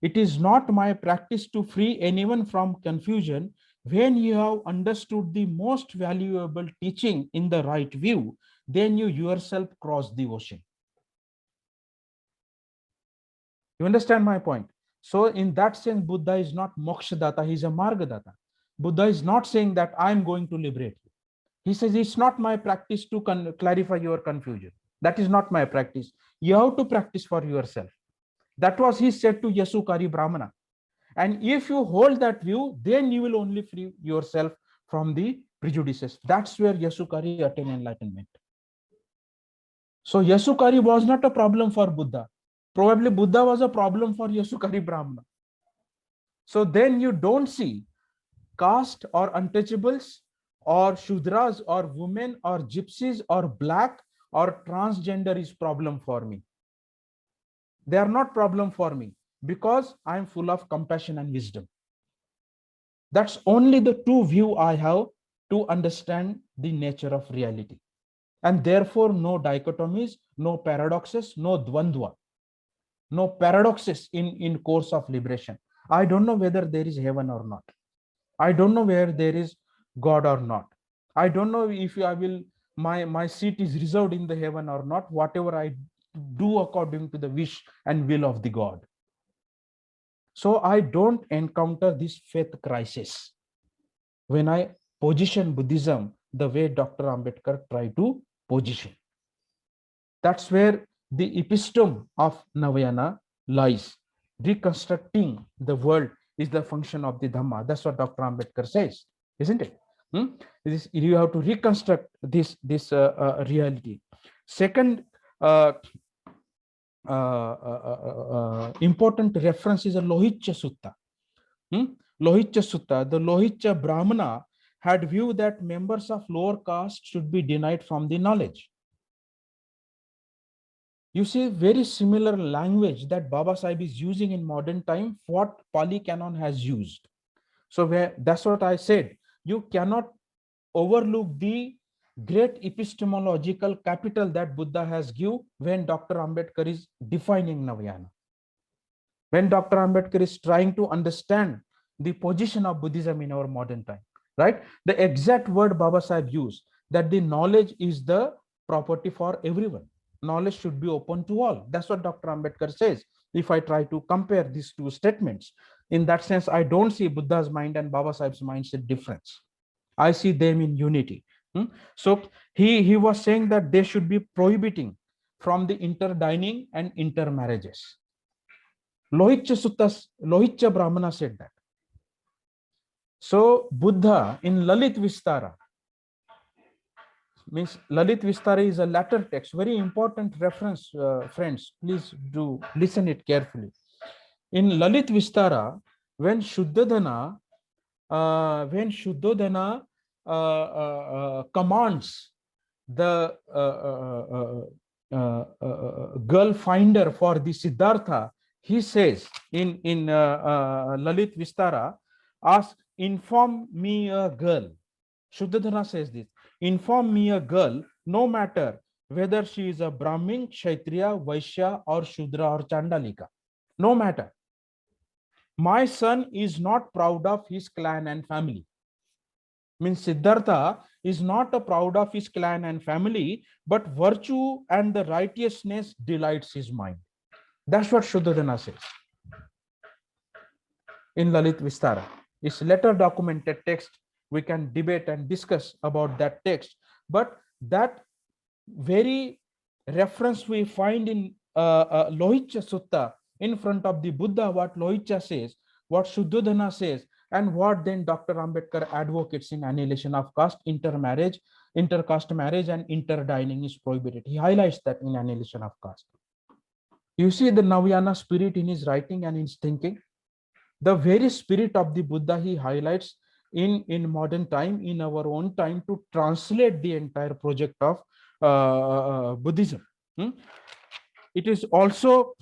It is not my practice to free anyone from confusion when you have understood the most valuable teaching in the right view, then you yourself cross the ocean. You understand my point? So in that sense, Buddha is not Mokshadatta, he is a Margadatta. Buddha is not saying that I am going to liberate you. He says, it's not my practice to clarify your confusion. That is not my practice. You have to practice for yourself. That was he said to Yasukari Brahmana. And if you hold that view, then you will only free yourself from the prejudices. That's where Yasukari attained enlightenment. So Yasukari was not a problem for Buddha. Probably Buddha was a problem for Yasukari Brahmana. So then you don't see caste or untouchables or Shudras or women or gypsies or black or transgender is problem for me. They are not problem for me because I am full of compassion and wisdom. That's only the two view I have to understand the nature of reality. And therefore, no dichotomies, no paradoxes, no dvandva, no paradoxes in course of liberation. I don't know whether there is heaven or not. I don't know where there is God or not. I don't know if I will, my seat is reserved in the heaven or not, whatever I do according to the wish and will of the God. So I don't encounter this faith crisis when I position Buddhism the way Dr. Ambedkar tried to position. That's where the epistome of Navayana lies. Reconstructing the world is the function of the Dhamma. That's what Dr. Ambedkar says, isn't it? You have to reconstruct this reality. Second important reference is a Lohitya Sutta. Lohitya Sutta. The Lohitya Brahmana had view that members of lower caste should be denied from the knowledge. You see very similar language that Baba Sahib is using in modern time, what Pali Canon has used. So that's what I said. You cannot overlook the great epistemological capital that Buddha has given when Dr. Ambedkar is defining Navayana. When Dr. Ambedkar is trying to understand the position of Buddhism in our modern time, right? The exact word Baba Sahib used, that the knowledge is the property for everyone. Knowledge should be open to all. That's what Dr. Ambedkar says. If I try to compare these two statements, in that sense, I don't see Buddha's mind and Baba Sahib's mindset difference. I see them in unity. So he was saying that they should be prohibiting from the interdining and intermarriages. Lohitya Brahmana said that. So Buddha in Lalit Vistara, means Lalit Vistara is a latter text, very important reference, friends, please do listen it carefully. In Lalit Vistara, when Shuddhadana commands the girl finder for the Siddhartha, he says in Lalit Vistara, inform me a girl. Shuddhadana says this, inform me a girl, no matter whether she is a Brahmin, Kshatriya, Vaishya, or Shudra or Chandalika. No matter. My son is not proud of his clan and family. Means Siddhartha is not proud of his clan and family, but virtue and the righteousness delights his mind. That's what Shuddhadana says in Lalit Vistara. It's letter documented text. We can debate and discuss about that text, but that very reference we find in Lohitya Sutta in front of the Buddha, what Lohitya says, what Shuddhadana says, and what then Dr. Ambedkar advocates in Annihilation of Caste, intermarriage, intercaste marriage, and interdining is prohibited. He highlights that in Annihilation of Caste. You see the Navayana spirit in his writing and in his thinking. The very spirit of the Buddha he highlights in modern time, in our own time, to translate the entire project of Buddhism. It is also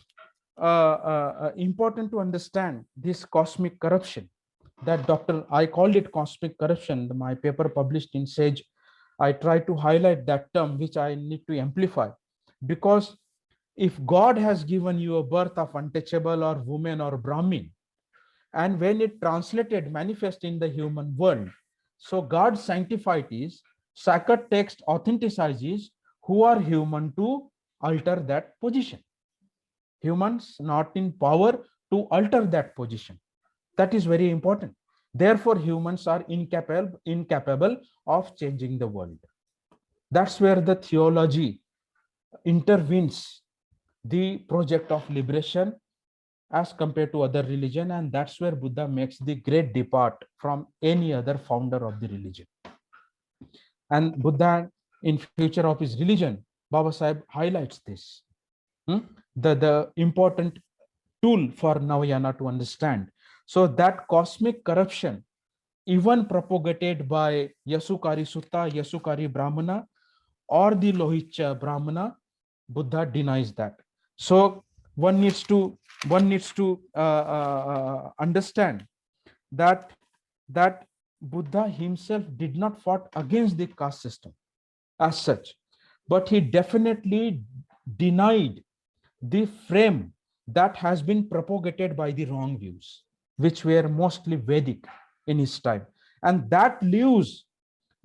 important to understand this cosmic corruption that I called it cosmic corruption. My paper published in Sage, I try to highlight that term, which I need to amplify, because if God has given you a birth of untouchable or woman or Brahmin, and when it translated manifest in the human world, so God sanctified is sacred text authenticizes who are human to alter that position. Humans not in power to alter that position. That is very important. Therefore, humans are incapable of changing the world. That's where the theology intervenes the project of liberation as compared to other religion, and that's where Buddha makes the great depart from any other founder of the religion. And Buddha, in future of his religion, Baba Sahib highlights this. The important tool for Navayana to understand. So that cosmic corruption, even propagated by Yasukari Sutta, Yasukari Brahmana, or the Lohitya Brahmana, Buddha denies that. So one needs to understand that Buddha himself did not fight against the caste system as such, but he definitely denied the frame that has been propagated by the wrong views, which were mostly Vedic in his time, and that leaves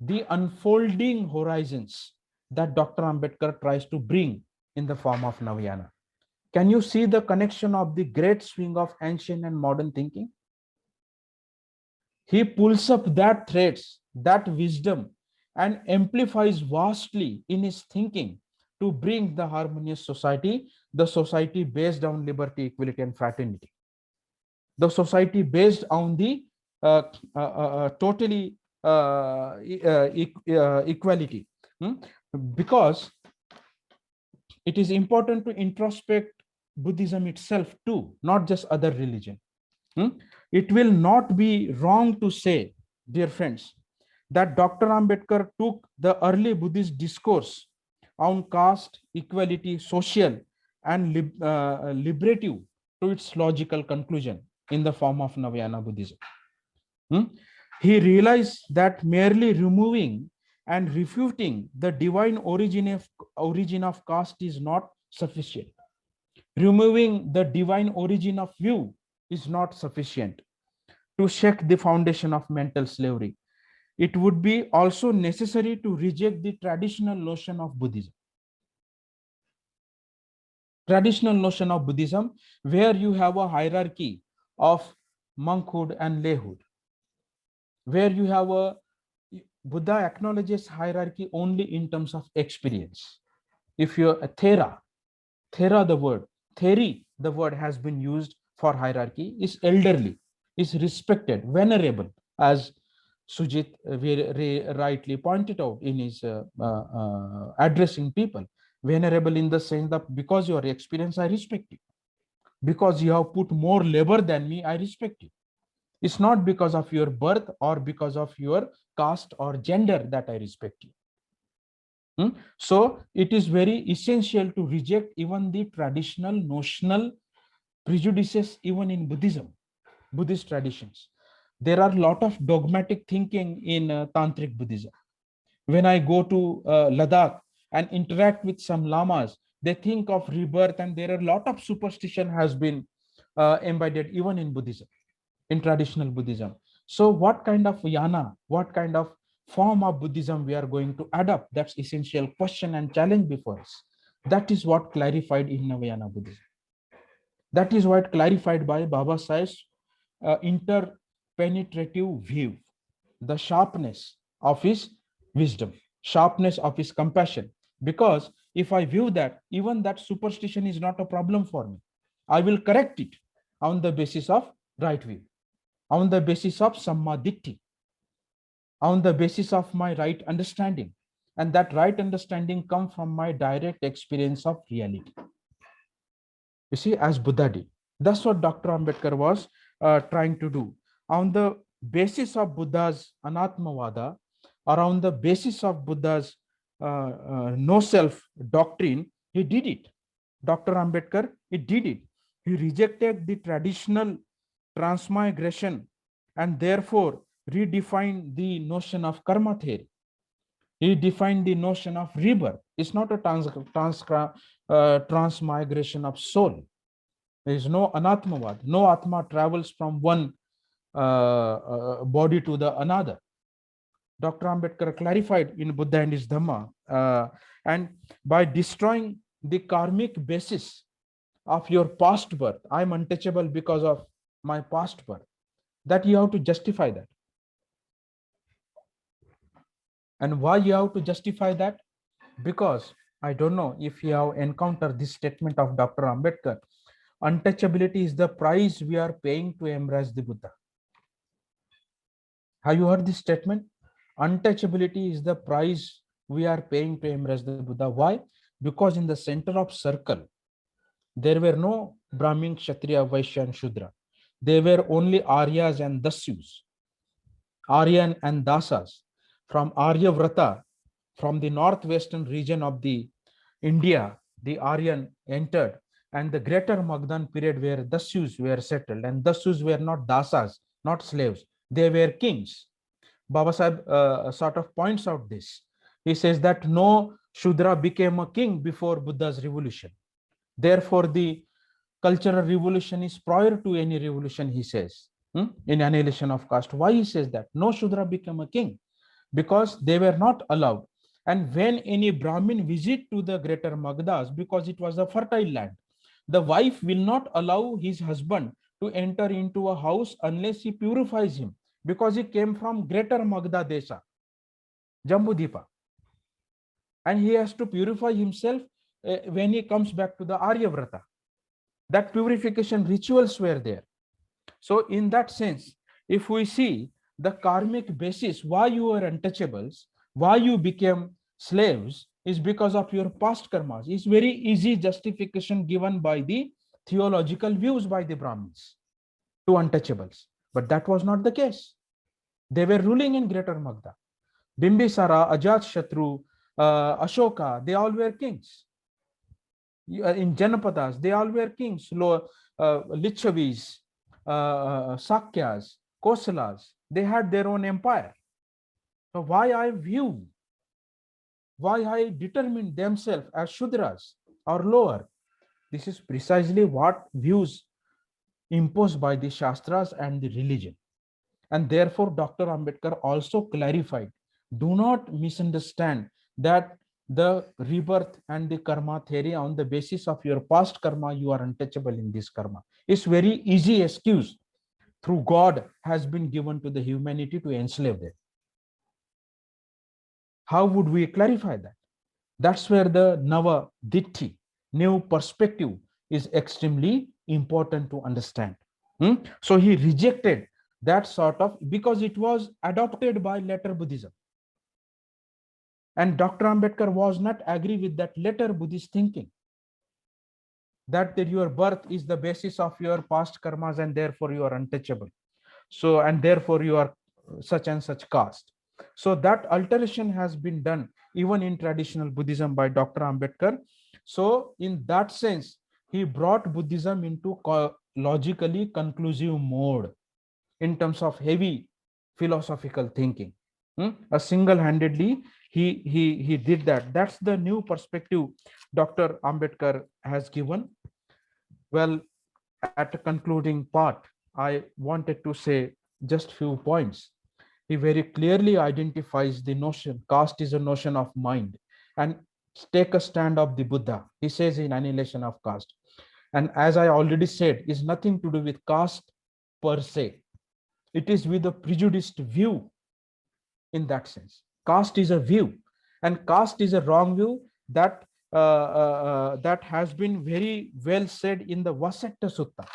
the unfolding horizons that Dr. Ambedkar tries to bring in the form of Navayana. Can you see the connection of the great swing of ancient and modern thinking? He pulls up that threads, that wisdom, and amplifies vastly in his thinking to bring the harmonious society, the society based on liberty, equality, and fraternity, the society based on the totally equality. Because it is important to introspect Buddhism itself too, not just other religion. It will not be wrong to say, dear friends, that Dr. Ambedkar took the early Buddhist discourse on caste, equality, social, and liberative to its logical conclusion in the form of Navayana Buddhism. He realized that merely removing and refuting the divine origin of caste is not sufficient. Removing the divine origin of view is not sufficient to shake the foundation of mental slavery. It would be also necessary to reject the traditional notion of Buddhism. Traditional notion of Buddhism, where you have a hierarchy of monkhood and layhood, where you have Buddha acknowledges hierarchy only in terms of experience. If you're a Thera, the word, Theri, the word has been used for hierarchy, is elderly, is respected, venerable, as Sujit rightly pointed out in his addressing people. Venerable in the sense that because your experience, I respect you. Because you have put more labor than me, I respect you. It's not because of your birth or because of your caste or gender that I respect you. So it is very essential to reject even the traditional notional prejudices even in Buddhism, Buddhist traditions. There are a lot of dogmatic thinking in Tantric Buddhism. When I go to Ladakh, and interact with some lamas, they think of rebirth, and there are a lot of superstition has been embedded even in Buddhism, in traditional Buddhism. So what kind of yana, what kind of form of Buddhism we are going to adopt? That's essential question and challenge before us. That is what clarified in Navayana Buddhism. That is what clarified by Baba Sahib's interpenetrative view, the sharpness of his wisdom, sharpness of his compassion. Because if I view that, even that superstition is not a problem for me. I will correct it on the basis of right view, on the basis of sammaditthi, on the basis of my right understanding. And that right understanding comes from my direct experience of reality. You see, as Buddha did. That's what Dr. Ambedkar was trying to do. On the basis of Buddha's Anatmavada, or on the basis of Buddha's no self doctrine, he did it. Dr. Ambedkar, he did it. He rejected the traditional transmigration and therefore redefined the notion of karma theory. He defined the notion of rebirth. It's not a transmigration of soul. There is no anatmavad. No atma travels from one body to the another. Dr. Ambedkar clarified in Buddha and his Dhamma, and by destroying the karmic basis of your past birth, I'm untouchable because of my past birth, that you have to justify that. And why you have to justify that? Because I don't know if you have encountered this statement of Dr. Ambedkar, untouchability is the price we are paying to embrace the Buddha. Have you heard this statement? Untouchability is the price we are paying to embrace the Buddha. Why? Because in the center of circle, there were no Brahmin, Kshatriya, Vaishya, and Shudra. There were only Aryas and Dasyus, Aryan and Dasas. From Aryavrata, from the northwestern region of the India, the Aryan entered, and the greater Magdan period where Dasyus were settled, and Dasyus were not Dasas, not slaves, they were kings. Baba Sahib sort of points out this. He says that no Shudra became a king before Buddha's revolution. Therefore, the cultural revolution is prior to any revolution, he says, in annihilation of caste. Why he says that? No Shudra became a king, because they were not allowed. And when any Brahmin visit to the greater Magdas, because it was a fertile land, the wife will not allow his husband to enter into a house unless he purifies him, because he came from greater Magda Desha, Jambudipa. And he has to purify himself when he comes back to the Aryavrata. That purification rituals were there. So in that sense, if we see the karmic basis, why you are untouchables, why you became slaves, is because of your past karmas. It's very easy justification given by the theological views by the Brahmins to untouchables. But that was not the case. They were ruling in greater Magda. Bimbisara, Ajatshatru, Ashoka, they all were kings. In Janapadas, they all were kings. Lichavis, Sakyas, Kosalas, they had their own empire. So why I determined themselves as Shudras or lower? This is precisely what views imposed by the Shastras and the religion. And therefore, Dr. Ambedkar also clarified, do not misunderstand that the rebirth and the karma theory on the basis of your past karma, you are untouchable in this karma. It's very easy excuse through God has been given to the humanity to enslave them. How would we clarify that? That's where the Nava Ditti, new perspective, is extremely important to understand. So he rejected that sort of, because it was adopted by later Buddhism. And Dr. Ambedkar was not agree with that later Buddhist thinking, that your birth is the basis of your past karmas and therefore you are untouchable. So, and therefore you are such and such caste. So that alteration has been done even in traditional Buddhism by Dr. Ambedkar. So in that sense, he brought Buddhism into logically conclusive mode in terms of heavy philosophical thinking. Single-handedly, he did that. That's the new perspective Dr. Ambedkar has given. Well, at the concluding part, I wanted to say just few points. He very clearly identifies the notion, caste is a notion of mind, and take a stand of the Buddha. He says in Annihilation of Caste. And as I already said, is nothing to do with caste per se. It is with a prejudiced view in that sense. Caste is a view, and caste is a wrong view that that has been very well said in the Vasetta Sutta.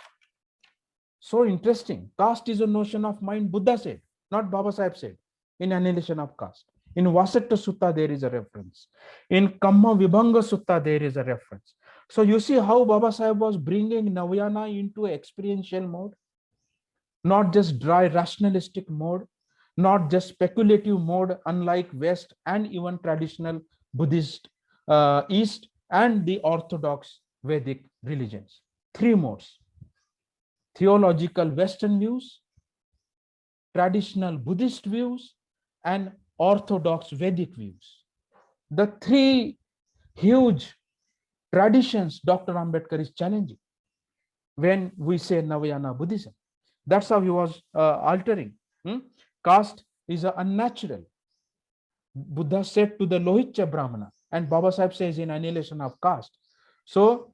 So interesting. Caste is a notion of mind, Buddha said, not Baba Sahib said in Annihilation of Caste. In Vasetta Sutta, there is a reference. In Kamma Vibhanga Sutta, there is a reference. So you see how Baba Sahib was bringing Navayana into experiential mode, not just dry rationalistic mode, not just speculative mode, unlike West and even traditional Buddhist East and the Orthodox Vedic religions. Three modes: theological Western views, traditional Buddhist views, and Orthodox Vedic views. The three huge traditions Dr. Ambedkar is challenging when we say Navayana Buddhism. That's how he was altering. Caste is unnatural. Buddha said to the Lohitya Brahmana, and Baba Sahib says in Annihilation of Caste. So,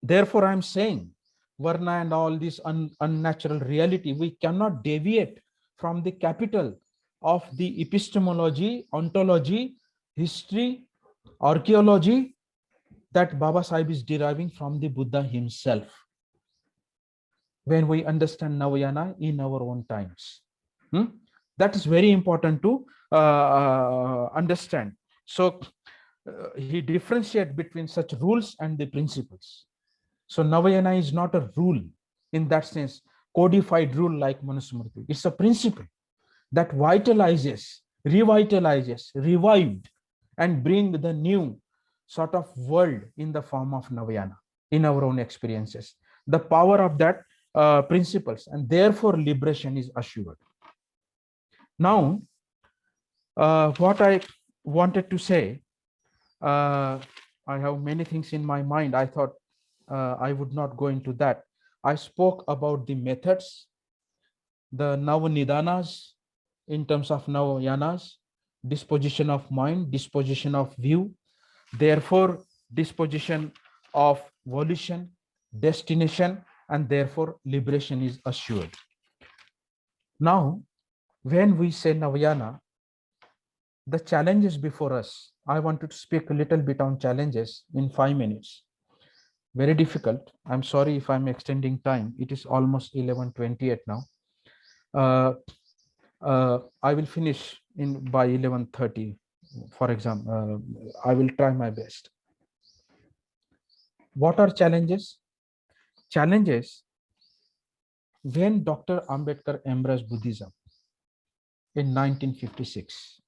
therefore, I'm saying Varna and all this unnatural reality, we cannot deviate from the capital of the epistemology, ontology, history, archaeology that Baba Sahib is deriving from the Buddha himself. When we understand Navayana in our own times. That is very important to understand. So he differentiates between such rules and the principles. So Navayana is not a rule in that sense, codified rule like Manusmriti. It's a principle that vitalizes, revitalizes, revived, and bring the new sort of world in the form of Navayana in our own experiences. The power of that principles, and therefore liberation is assured. Now, what I wanted to say, I have many things in my mind. I thought I would not go into that. I spoke about the methods, the Navanidanas in terms of Navayanas, disposition of mind, disposition of view, therefore disposition of volition, destination, and therefore liberation is assured. Now, when we say Navayana, the challenges before us, I wanted to speak a little bit on challenges in 5 minutes. Very difficult. I'm sorry if I'm extending time. It is almost 11:28 now. I will finish by 11:30, for example. I will try my best. What are challenges? Challenges when Dr. Ambedkar embraced Buddhism in 1956.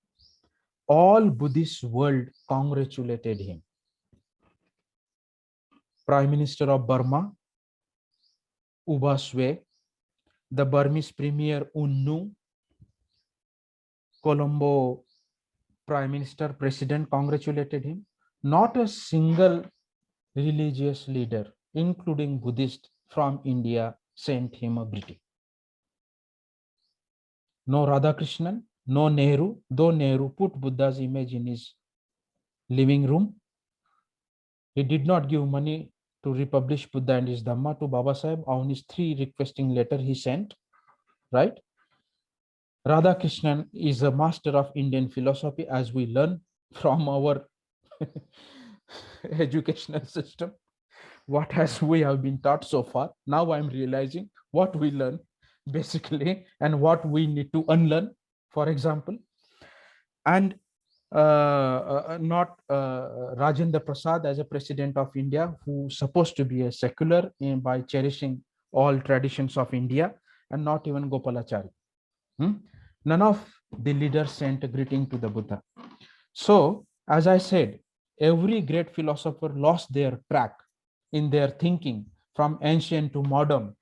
All Buddhist world congratulated him. Prime Minister of Burma, U Ba Swe, the Burmese Premier U Nu, Colombo Prime Minister, President congratulated him. Not a single religious leader, including Buddhist from India, sent him a greeting. No Radhakrishnan, no Nehru, though Nehru put Buddha's image in his living room. He did not give money to republish Buddha and his Dhamma to Baba Sahib on his 3 requesting letter he sent, right? Radhakrishnan is a master of Indian philosophy, as we learn from our educational system. What has we have been taught so far? Now I'm realizing what we learn basically and what we need to unlearn, for example. And not Rajendra Prasad as a president of India, who supposed to be a secular by cherishing all traditions of India, and not even Gopalachari. None of the leaders sent a greeting to the Buddha. So, as I said, every great philosopher lost their track in their thinking from ancient to modern.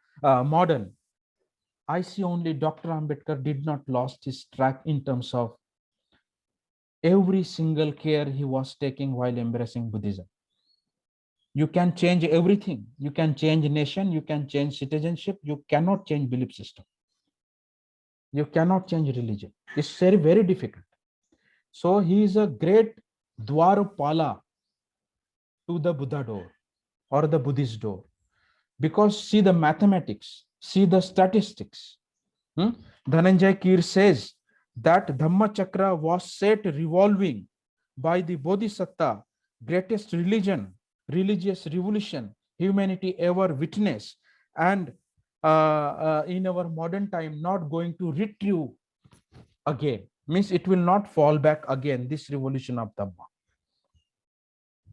I see only Dr. Ambedkar did not lost his track in terms of every single care he was taking while embracing Buddhism. You can change everything. You can change nation. You can change citizenship. You cannot change belief system. You cannot change religion. It's very, very difficult. So he is a great Dwarpala to the Buddha door or the Buddhist door. Because see the mathematics, see the statistics. Dhananjay Keer says that Dhamma Chakra was set revolving by the Bodhisattva, greatest religion, religious revolution humanity ever witnessed, and in our modern time not going to retrieve again. Means it will not fall back again, this revolution of Dhamma,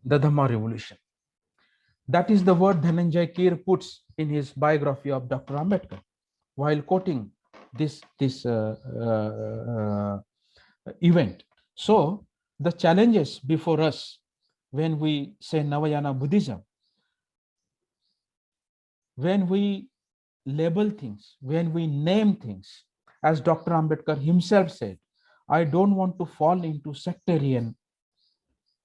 the Dhamma revolution. That is the word Dhananjay Keer puts in his biography of Dr. Ambedkar while quoting this event. So the challenges before us when we say Navayana Buddhism, when we label things, when we name things, as Dr. Ambedkar himself said, I don't want to fall into sectarian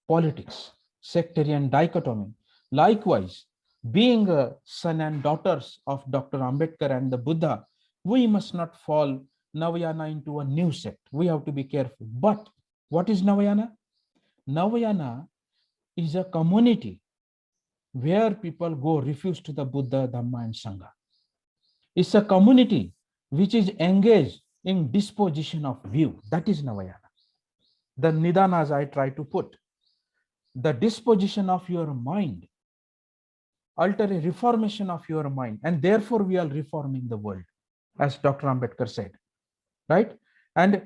politics, sectarian dichotomy. Likewise, being a son and daughters of Dr. Ambedkar and the Buddha, we must not fall Navayana into a new sect. We have to be careful. But what is Navayana? Navayana is a community where people go refuse to the Buddha, Dhamma, and Sangha. It's a community which is engaged in disposition of view. That is Navayana. The Nidanas I try to put. The disposition of your mind, alter a reformation of your mind, and therefore we are reforming the world, as Dr. Ambedkar said, right? And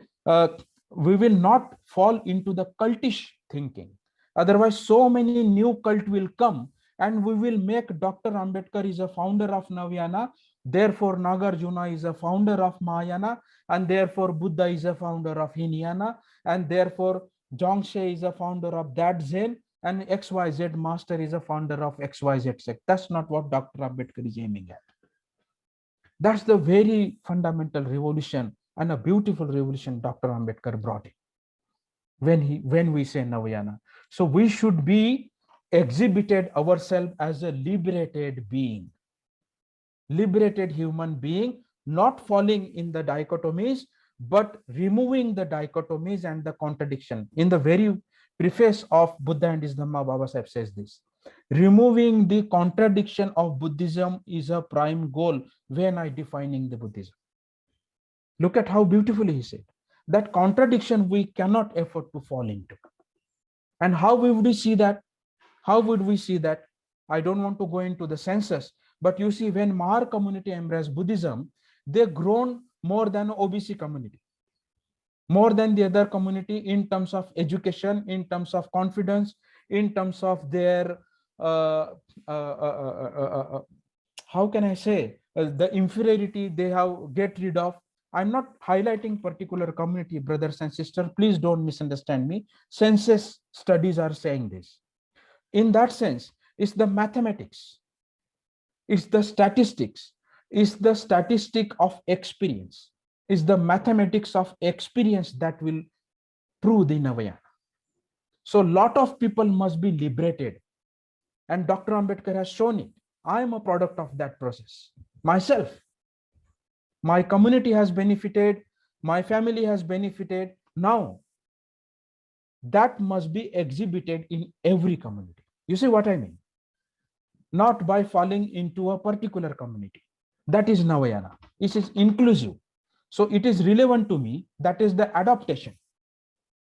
we will not fall into the cultish thinking. Otherwise, so many new cult will come, and we will make Dr. Ambedkar is a founder of Navayana, therefore Nagarjuna is a founder of Mahayana, and therefore Buddha is a founder of Hinayana, and therefore Dzogchen is a founder of that Zen, and XYZ master is a founder of XYZ sect. That's not what Dr. Ambedkar is aiming at. That's the very fundamental revolution and a beautiful revolution Dr. Ambedkar brought in when we say Navayana. So we should be exhibited ourselves as a liberated being, liberated human being, not falling in the dichotomies, but removing the dichotomies and the contradiction. In the very preface of Buddha and his Dhamma, Baba Sahib says this: removing the contradiction of Buddhism is a prime goal when I defining the Buddhism. Look at how beautifully he said that contradiction we cannot afford to fall into. And how would we see that? How would we see that? I don't want to go into the census, but you see, when Mahar community embraced Buddhism, they grown more than OBC community, more than the other community in terms of education, in terms of confidence, in terms of their, how can I say, the inferiority they have get rid of. I'm not highlighting particular community, brothers and sisters. Please don't misunderstand me. Census studies are saying this. In that sense, it's the mathematics, it's the statistics, it's the statistic of experience, it's the mathematics of experience that will prove the Navayana. So a lot of people must be liberated. And Dr. Ambedkar has shown it. I am a product of that process myself. My community has benefited, my family has benefited. Now, that must be exhibited in every community. You see what I mean? Not by falling into a particular community. That is Navayana. It is inclusive. So it is relevant to me. That is the adaptation.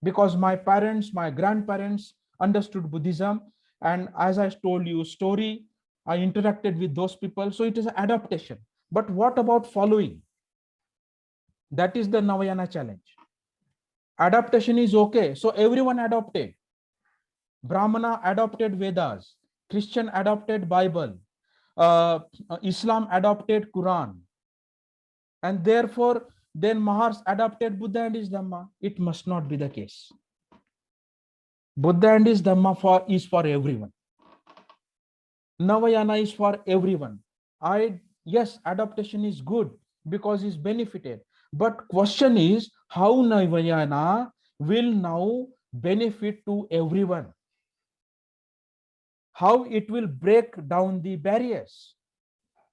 Because my parents, my grandparents understood Buddhism. And as I told you story, I interacted with those people. So it is an adaptation. But what about following? That is the Navayana challenge. Adaptation is okay. So everyone adopted. Brahmana adopted Vedas. Christian adopted Bible. Islam adopted Quran. And therefore, then Mahars adopted Buddha and his Dhamma. It must not be the case. Buddha and his Dhamma is for everyone. Navayana is for everyone. Yes, adaptation is good, because he's benefited. But question is how Navayana will now benefit to everyone. How it will break down the barriers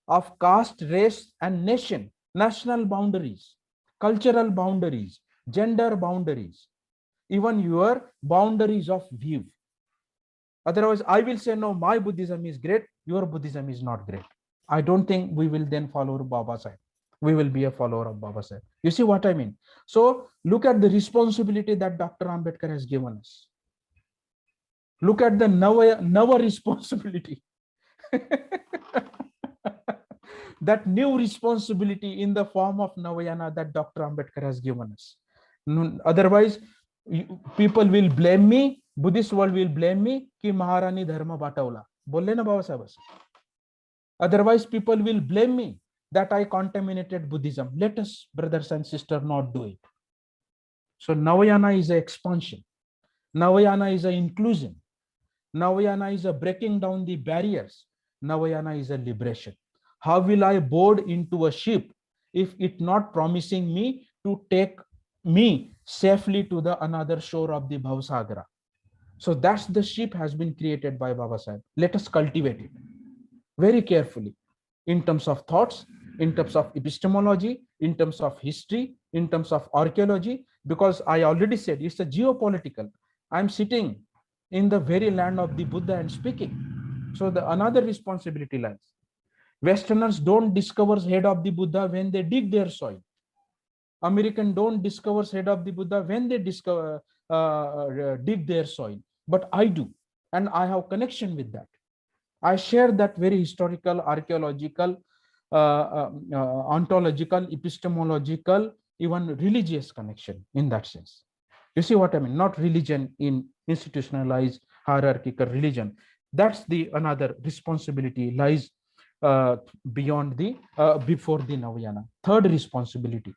of caste, race, and nation, national boundaries, cultural boundaries, gender boundaries, even your boundaries of view. Otherwise, I will say, no, my Buddhism is great, your Buddhism is not great. I don't think we will then follow Baba Sahib. We will be a follower of Baba Sahib. You see what I mean? So look at the responsibility that Dr. Ambedkar has given us. Look at the Nava responsibility. That new responsibility in the form of Navayana that Dr. Ambedkar has given us. Otherwise, people will blame me, Buddhist world will blame me कि महारानी धर्म बाटवला. बोलले ना Baba Saheb. Otherwise, people will blame me that I contaminated Buddhism. Let us, brothers and sisters, not do it. So Navayana is an expansion. Navayana is an inclusion. Navayana is a breaking down the barriers. Navayana is a liberation. How will I board into a ship if it not promising me to take me safely to the another shore of the Bhavasagara? So that's the ship has been created by Baba Sahib. Let us cultivate it very carefully in terms of thoughts, in terms of epistemology, in terms of history, in terms of archaeology, because I already said it's a geopolitical. I'm sitting in the very land of the Buddha and speaking. So the another responsibility lies. Westerners don't discover head of the Buddha when they dig their soil. American don't discover head of the Buddha when they discover dig their soil. But I do, and I have connection with that. I share that very historical, archaeological, ontological, epistemological, even religious connection in that sense. You see what I mean? Not religion in institutionalized hierarchical religion. That's the another responsibility lies beyond the before the Navayana. Third responsibility.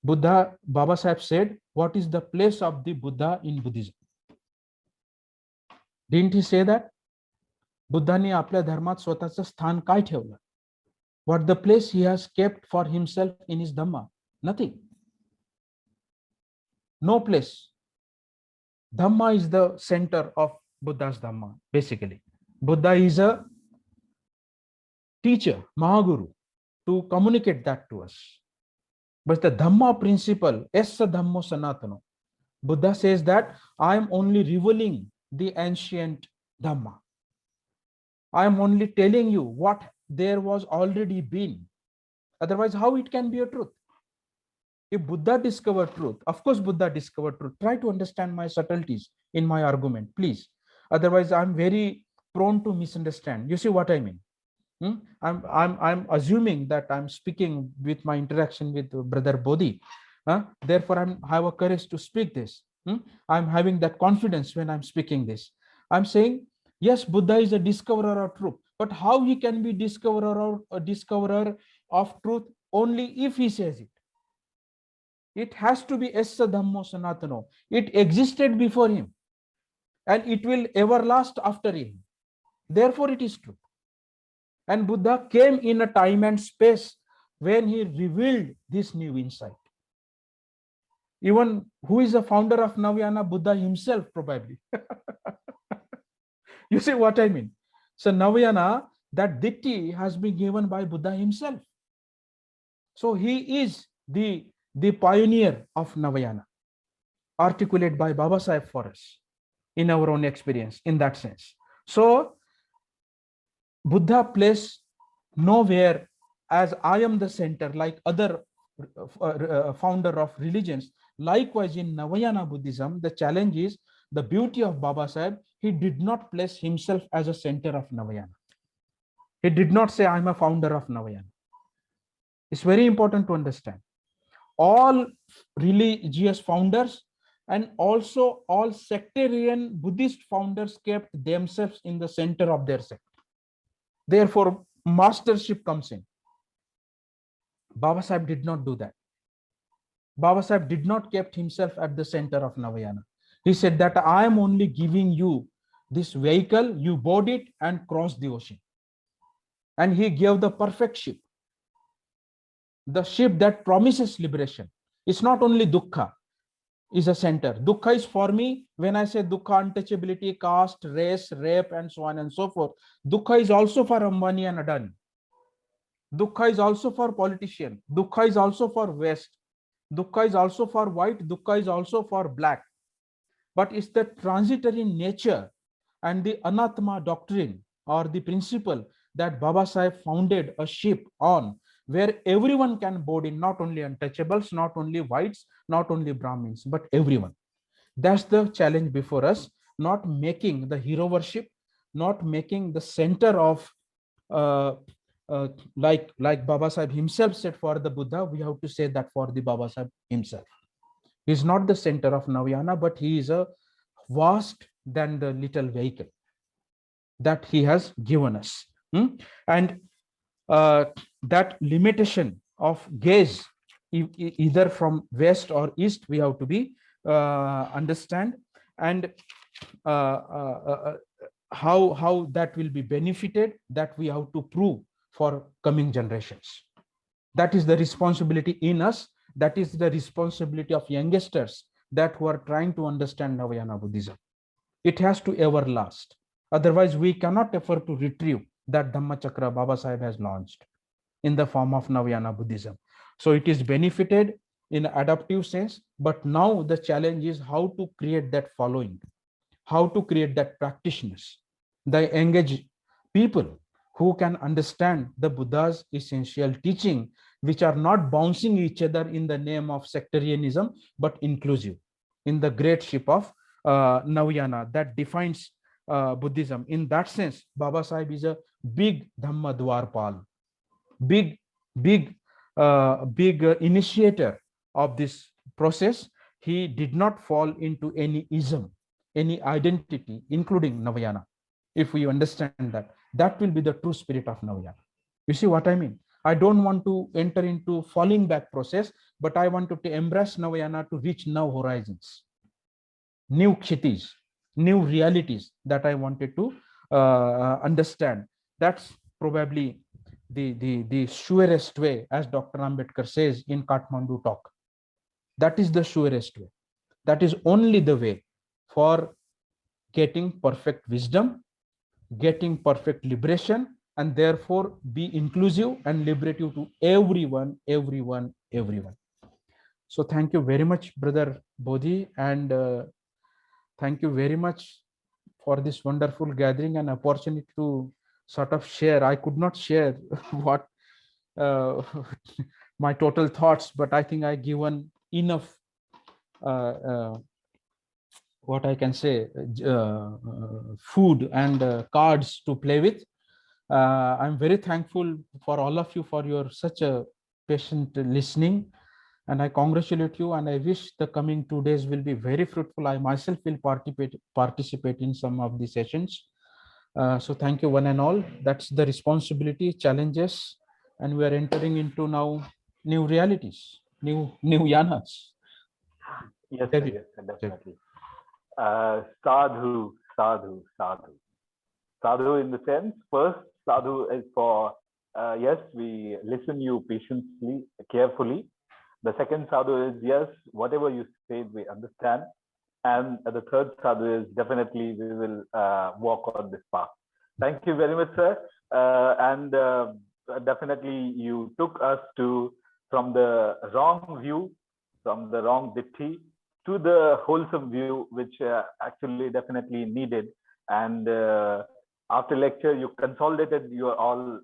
Buddha, Baba Sahib said, what is the place of the Buddha in Buddhism? Didn't he say that? बुद्धाने आपल्या धर्मात स्वतःचं स्थान काय ठेवलं? What the place he has kept for himself in his Dhamma? Nothing. No place. Dhamma is the center of Buddha's Dhamma, basically. Buddha is a teacher, Mahaguru, to communicate that to us. But the Dhamma principle, Essa Dhammo Sanatano, Buddha says that I am only revealing the ancient Dhamma. I am only telling you what there was already been. Otherwise, how it can be a truth? If Buddha discovered truth, of course Buddha discovered truth. Try to understand my subtleties in my argument, please. Otherwise, I'm very prone to misunderstand. You see what I mean? I'm assuming that I'm speaking with my interaction with Brother Bodhi. Therefore, I have a courage to speak this. I'm having that confidence when I'm speaking this. I'm saying, yes, Buddha is a discoverer of truth, but how he can be discoverer of truth only if he says it. It has to be Essa Dhammo Sanatano. It existed before him and it will ever last after him. Therefore, it is true. And Buddha came in a time and space when he revealed this new insight. Even who is the founder of Navayana? Buddha himself, probably. You see what I mean? So Navayana, that Ditti has been given by Buddha himself. So he is the pioneer of Navayana, articulated by Baba Sahib for us in our own experience in that sense. So Buddha placed nowhere as I am the center like other founder of religions. Likewise in Navayana Buddhism, the challenge is the beauty of Baba Sahib. He did not place himself as a center of Navayana. He did not say, I'm a founder of Navayana. It's very important to understand. All religious founders and also all sectarian Buddhist founders kept themselves in the center of their sect. Therefore, mastership comes in. Baba Sahib did not do that. Baba Sahib did not keep himself at the center of Navayana. He said that I am only giving you this vehicle, you board it and cross the ocean. And he gave the perfect ship. the ship that promises liberation. It's not only dukkha is a center. Dukkha is for me, when I say dukkha, untouchability, caste, race, rape, and so on and so forth. Dukkha is also for Ambani and Adani. Dukkha is also for politician. Dukkha is also for West. Dukkha is also for white. Dukkha is also for black. But it's the transitory nature and the Anatma doctrine or the principle that Baba Sahib founded a ship on, where everyone can board in, not only untouchables, not only whites, not only Brahmins, but everyone. That's the challenge before us, not making the hero worship, not making the center of like Baba Sahib himself said for the Buddha, we have to say that for the Baba Sahib himself. He's not the center of Navayana, but he is a vast than the little vehicle that he has given us. And that limitation of gaze, either from west or east, we have to be understand, and how that will be benefited, that we have to prove for coming generations. That is the responsibility in us. That is the responsibility of youngsters that who are trying to understand Navayana Buddhism. It has to ever last. Otherwise, we cannot afford to retrieve that Dhammachakra Baba Sahib has launched in the form of Navayana Buddhism. So it is benefited in adaptive sense, but now the challenge is how to create that following, how to create that practitioners, the engaged people who can understand the Buddha's essential teaching, which are not bouncing each other in the name of sectarianism, but inclusive in the great ship of Navayana that defines Buddhism. In that sense, Baba Sahib is a big Dhamma Dwarpal, big initiator of this process. He did not fall into any ism, any identity, including Navayana. If we understand that, that will be the true spirit of Navayana. You see what I mean? I don't want to enter into falling back process, but I want to embrace Navayana to reach now horizons, new kshitis, new realities that I wanted to understand. That's probably the surest way, as Dr. Ambedkar says in Kathmandu talk. That is the surest way. That is only the way for getting perfect wisdom, getting perfect liberation, and therefore be inclusive and liberative to everyone. So thank you very much, Brother Bodhi, and thank you very much for this wonderful gathering and opportunity to sort of share. I could not share what my total thoughts, but I think I given enough what I can say, food and cards to play with. I'm very thankful for all of you for your such a patient listening, and I congratulate you, and I wish the coming 2 days will be very fruitful. I myself will participate in some of the sessions. So thank you one and all. That's the responsibility, challenges, and we are entering into now new realities, new yanas. Yes, sir, yes, sir, definitely. Sadhu, sadhu, sadhu. Sadhu in the sense, first, sadhu is for, yes, we listen you patiently, carefully. The second sadhu is, yes, whatever you said, we understand. And the third sadhu is, definitely, we will walk on this path. Thank you very much, sir. And definitely, you took us from the wrong view, from the wrong ditthi, to the wholesome view, which actually definitely needed. And after lecture, you consolidated your all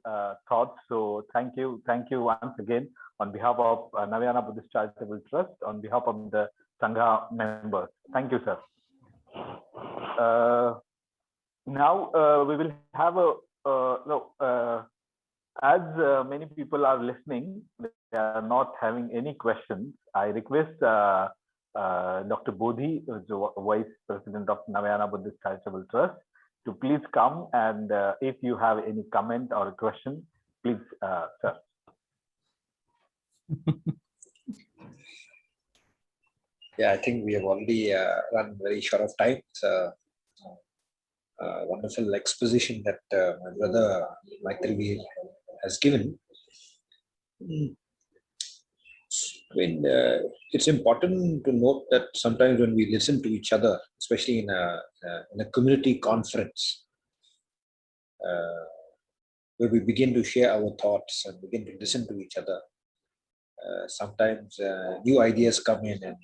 thoughts. So thank you once again on behalf of Navayana Buddhist Charitable Trust, on behalf of the Sangha members. Thank you, sir. Now we will have as many people are listening, they are not having any questions. I request Dr. Bodhi, who is the Vice President of Navayana Buddhist Charitable Trust, to please come, and if you have any comment or a question, please, sir. Yeah, I think we have already run very short of time. It's a wonderful exposition that my brother Maitri has given. It's important to note that sometimes when we listen to each other, especially in a community conference, where we begin to share our thoughts and begin to listen to each other, sometimes new ideas come in, and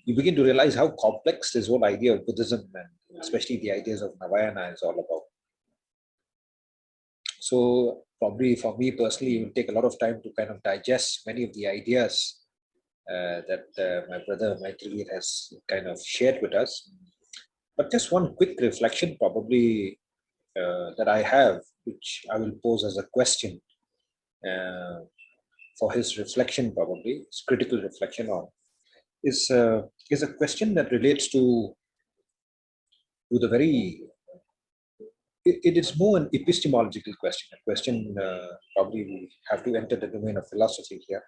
you begin to realize how complex this whole idea of Buddhism and especially the ideas of Navayana is all about. So probably for me personally, it will take a lot of time to kind of digest many of the ideas that my brother Maitreyi has kind of shared with us. But just one quick reflection probably that I have, which I will pose as a question for his reflection, probably his critical reflection on, is a question that relates to the very, it is more an epistemological question, a question probably we have to enter the domain of philosophy here,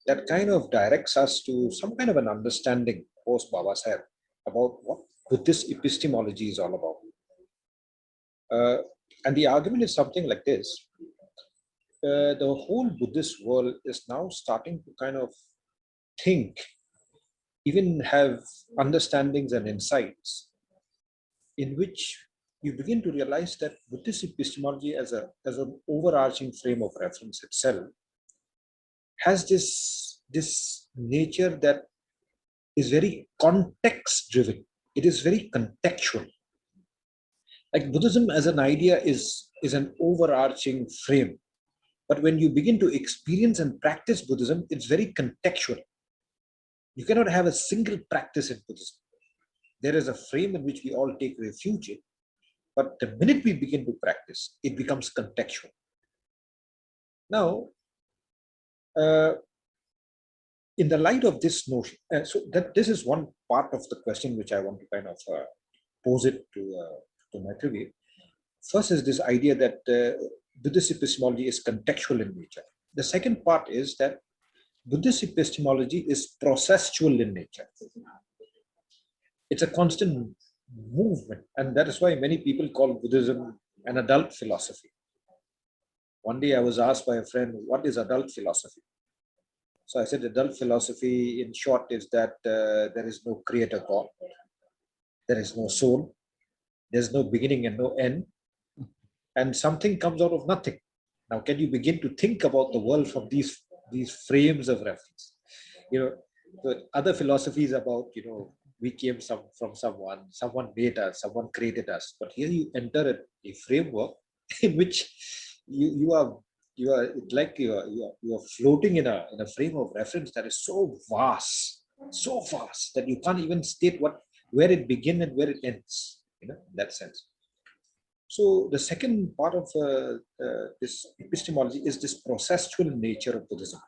that kind of directs us to some kind of an understanding post Babasaheb about what Buddhist epistemology is all about. And the argument is something like this. The whole Buddhist world is now starting to kind of think, even have understandings and insights in which you begin to realize that Buddhist epistemology as an overarching frame of reference itself has this nature that is very context driven. It is very contextual. Like Buddhism as an idea is an overarching frame. But when you begin to experience and practice Buddhism, it's very contextual. You cannot have a single practice in Buddhism. There is a frame in which we all take refuge in, but the minute we begin to practice, it becomes contextual. Now, in the light of this notion, so that this is one part of the question which I want to kind of pose it to Maitreyi. First is this idea that Buddhist epistemology is contextual in nature. The second part is that Buddhist epistemology is processual in nature. It's a constant movement, and that is why many people call Buddhism an adult philosophy. One day I was asked by a friend, what is adult philosophy? So I said, adult philosophy in short is that there is no creator God, there is no soul, there's no beginning and no end, and something comes out of nothing. Now, can you begin to think about the world from these frames of reference? The other philosophies about, we came from someone made us, someone created us. But here you enter a framework in which you are floating in a frame of reference that is so vast that you can't even state where it begins and where it ends. In that sense. So the second part of this epistemology is this processual nature of Buddhism.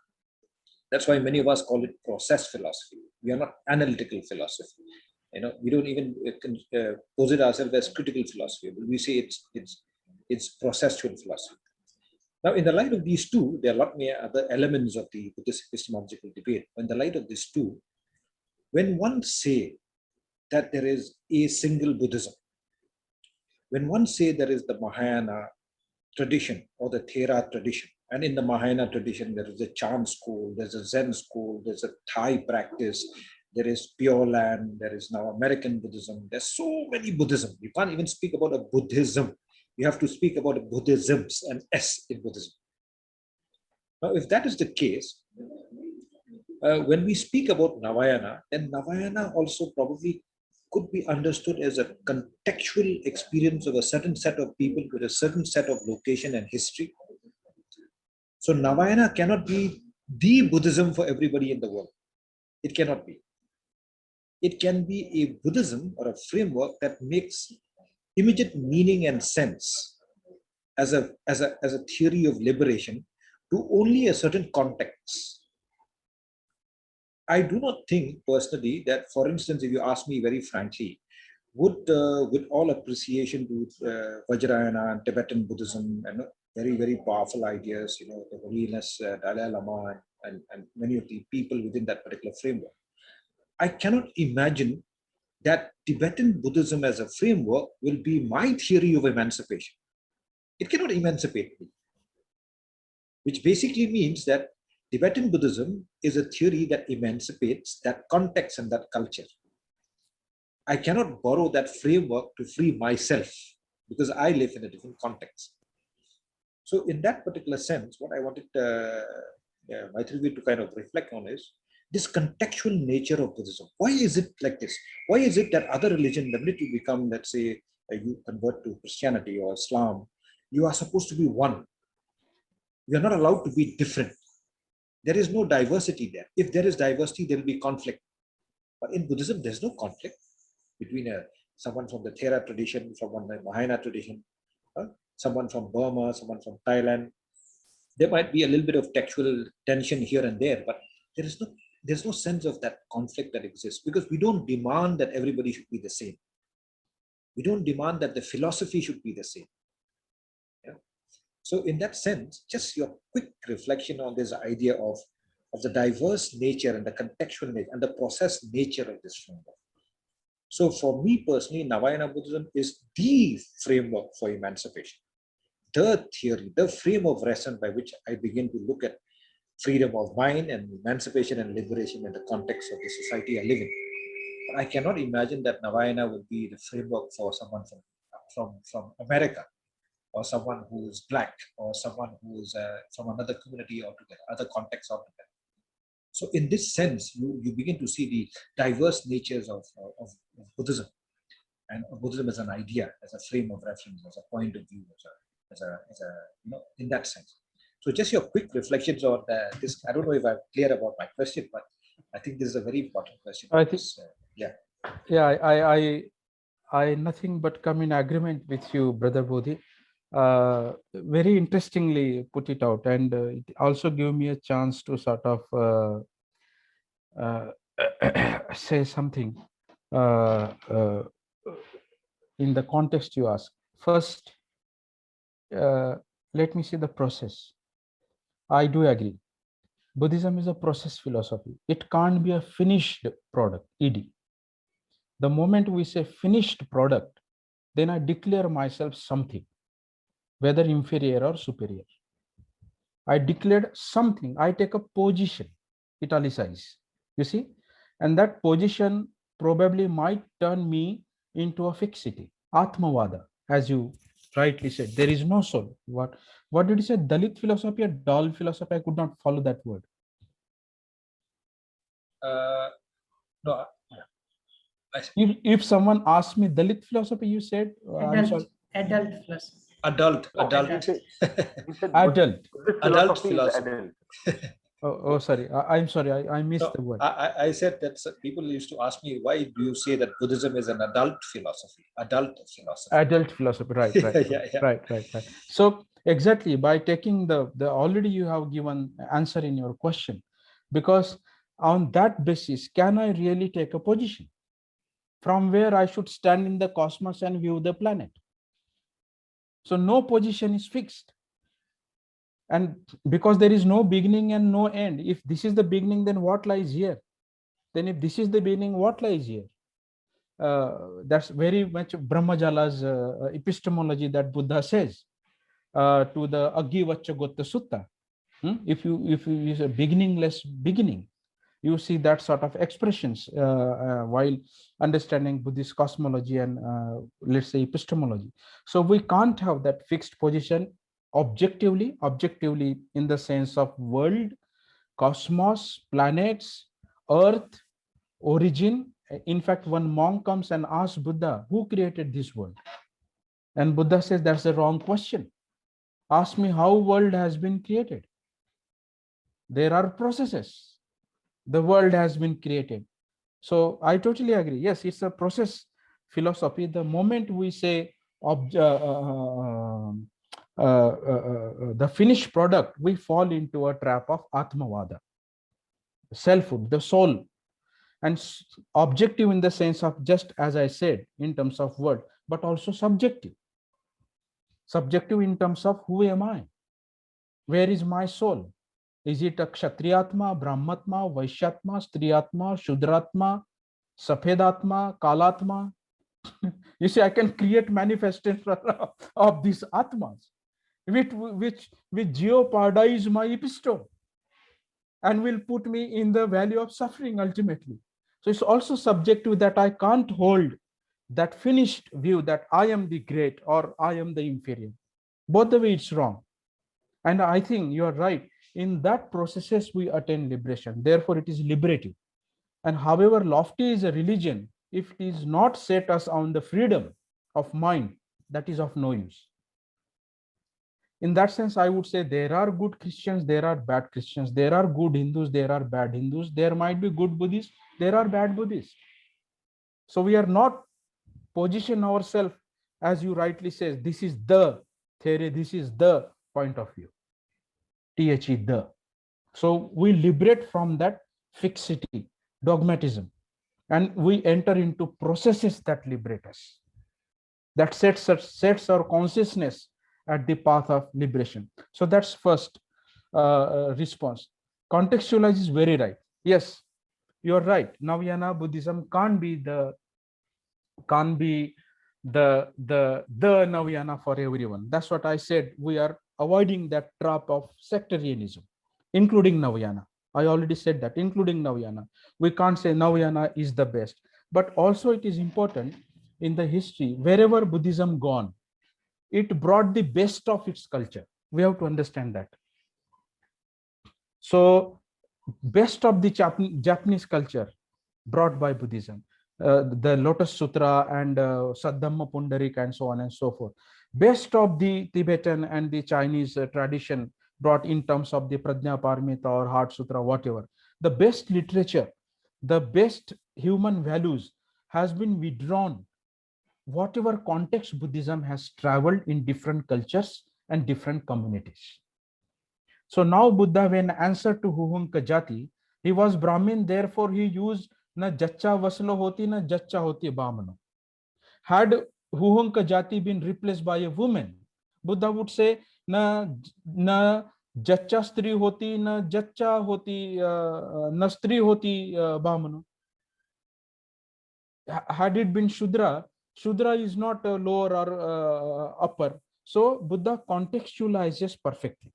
That's why many of us call it process philosophy. We are not analytical philosophy. We don't even posit ourselves as critical philosophy. But we say it's processual philosophy. Now, in the light of these two, there are a lot more other elements of the Buddhist epistemological debate. In the light of these two, when one say that there is a single Buddhism, when one say there is the Mahayana tradition or the Thera tradition, and in the Mahayana tradition, there is a Chan school, there's a Zen school, there's a Thai practice, there is Pure Land, there is now American Buddhism. There's so many Buddhism. You can't even speak about a Buddhism. You have to speak about Buddhisms and S in Buddhism. Now, if that is the case, when we speak about Navayana, then Navayana also probably could be understood as a contextual experience of a certain set of people with a certain set of location and history. So Navayana cannot be the Buddhism for everybody in the world. It cannot be. It can be a Buddhism or a framework that makes immediate meaning and sense as a theory of liberation to only a certain context. I do not think personally that, for instance, if you ask me very frankly, would with all appreciation to Vajrayana and Tibetan Buddhism and very, very powerful ideas, the holiness Dalai Lama and many of the people within that particular framework, I cannot imagine that Tibetan Buddhism as a framework will be my theory of emancipation. It cannot emancipate me, which basically means that Tibetan Buddhism is a theory that emancipates that context and that culture. I cannot borrow that framework to free myself because I live in a different context. So in that particular sense, what I wanted Maitreyi to kind of reflect on is this contextual nature of Buddhism. Why is it like this? Why is it that other religion, the minute you become, let's say, you convert to Christianity or Islam, you are supposed to be one. You are not allowed to be different. There is no diversity there. If there is diversity, there will be conflict. But in Buddhism, there's no conflict between someone from the Thera tradition, someone from the Mahayana tradition, someone from Burma, someone from Thailand. There might be a little bit of textual tension here and there, but there's no sense of that conflict that exists because we don't demand that everybody should be the same. We don't demand that the philosophy should be the same. Yeah? So in that sense, just your quick reflection on this idea of the diverse nature and the contextual nature and the process nature of this framework. So for me personally, Navayana Buddhism is the framework for emancipation, the theory, the frame of reference by which I begin to look at freedom of mind and emancipation and liberation in the context of the society I live in. But I cannot imagine that Navayana would be the framework for someone from America, or someone who is black, or someone who is from another community altogether, other context altogether. So in this sense, you begin to see the diverse natures of Buddhism, and Buddhism as an idea, as a frame of reference, as a point of view, as a in that sense. So just your quick reflections on this. I don't know if I'm clear about my question, but I think this is a very important question. I think, I nothing but come in agreement with you, Brother Bodhi. Very interestingly put it out, and it also gave me a chance to sort of say something in the context you asked. First, let me see the process. I do agree. Buddhism is a process philosophy. It can't be a finished product, ED. The moment we say finished product, then I declare myself something, whether inferior or superior. I declared something, I take a position, italicize, you see, and that position probably might turn me into a fixity, Atmavada, as you rightly said. There is no soul. What did you say? Dalit philosophy or Dal philosophy? I could not follow that word. No. If someone asked me Dalit philosophy, you said I'm sorry. Adult philosophy. Adult. Adult philosophy. Oh, sorry. I'm sorry. I missed the word. I said that people used to ask me, why do you say that Buddhism is an adult philosophy? Adult philosophy. Adult philosophy, right. Yeah. Right. So exactly, by taking the already you have given answer in your question, because on that basis, can I really take a position from where I should stand in the cosmos and view the planet? So no position is fixed. And because there is no beginning and no end, if this is the beginning, then what lies here? Then if this is the beginning, what lies here? That's very much Brahmajala's epistemology that Buddha says to the Aggivachagotta Sutta. If you use a beginningless beginning, you see that sort of expressions while understanding Buddhist cosmology and let's say epistemology. So we can't have that fixed position objectively in the sense of world, cosmos, planets, earth, origin. In fact, one monk comes and asks Buddha, who created this world? And Buddha says, that's the wrong question. Ask me how world has been created. There are processes. The world has been created. So I totally agree. Yes, it's a process philosophy. The moment we say the finished product, we fall into a trap of Atmavada, selfhood, the soul, and objective in the sense of, just as I said, in terms of word, but also subjective. Subjective in terms of who am I? Where is my soul? Is it a Kshatriyatma, Brahmatma, Vaishyatma, Striyatma, Shudratma, Safedatma, Kalatma? You see, I can create manifestation of these Atmas, which jeopardize my epistome. and will put me in the valley of suffering ultimately. So it's also subjective, that I can't hold that finished view that I am the great or I am the inferior. Both the way it's wrong. And I think you are right. In that processes, we attain liberation. Therefore, it is liberative. And however lofty is a religion, if it is not set us on the freedom of mind, that is of no use. In that sense, I would say there are good Christians, there are bad Christians, there are good Hindus, there are bad Hindus, there might be good Buddhists, there are bad Buddhists. So we are not position ourselves, as you rightly says, this is the theory, this is the point of view. The. So we liberate from that fixity, dogmatism, and we enter into processes that liberate us. That sets our consciousness at the path of liberation. So that's first response. Contextualize is very right. Yes, you're right. Navayana Buddhism can't be the Navayana for everyone. That's what I said. We are avoiding that trap of sectarianism, including Navayana. I already said that, including Navayana. We can't say Navayana is the best. But also it is important in the history, wherever Buddhism gone, it brought the best of its culture. We have to understand that. So best of the Japanese culture brought by Buddhism. The Lotus Sutra and Saddhamma Pundarik and so on and so forth. Best of the Tibetan and the Chinese tradition brought in terms of the Prajnaparamita or Heart Sutra, whatever. The best literature, the best human values has been withdrawn. Whatever context Buddhism has traveled in different cultures and different communities. So now Buddha, when answered to Huhunka Jati, he was Brahmin, therefore he used na Jacha Vaslo hoti, na Jacha hoti Bhamano. Had Huhunka Jati been replaced by a woman, Buddha would say na Jacha Stri hoti, na Jacha hoti, na Stri hoti Bhamano. Had it been Shudra, Shudra is not lower or upper. So Buddha contextualizes perfectly.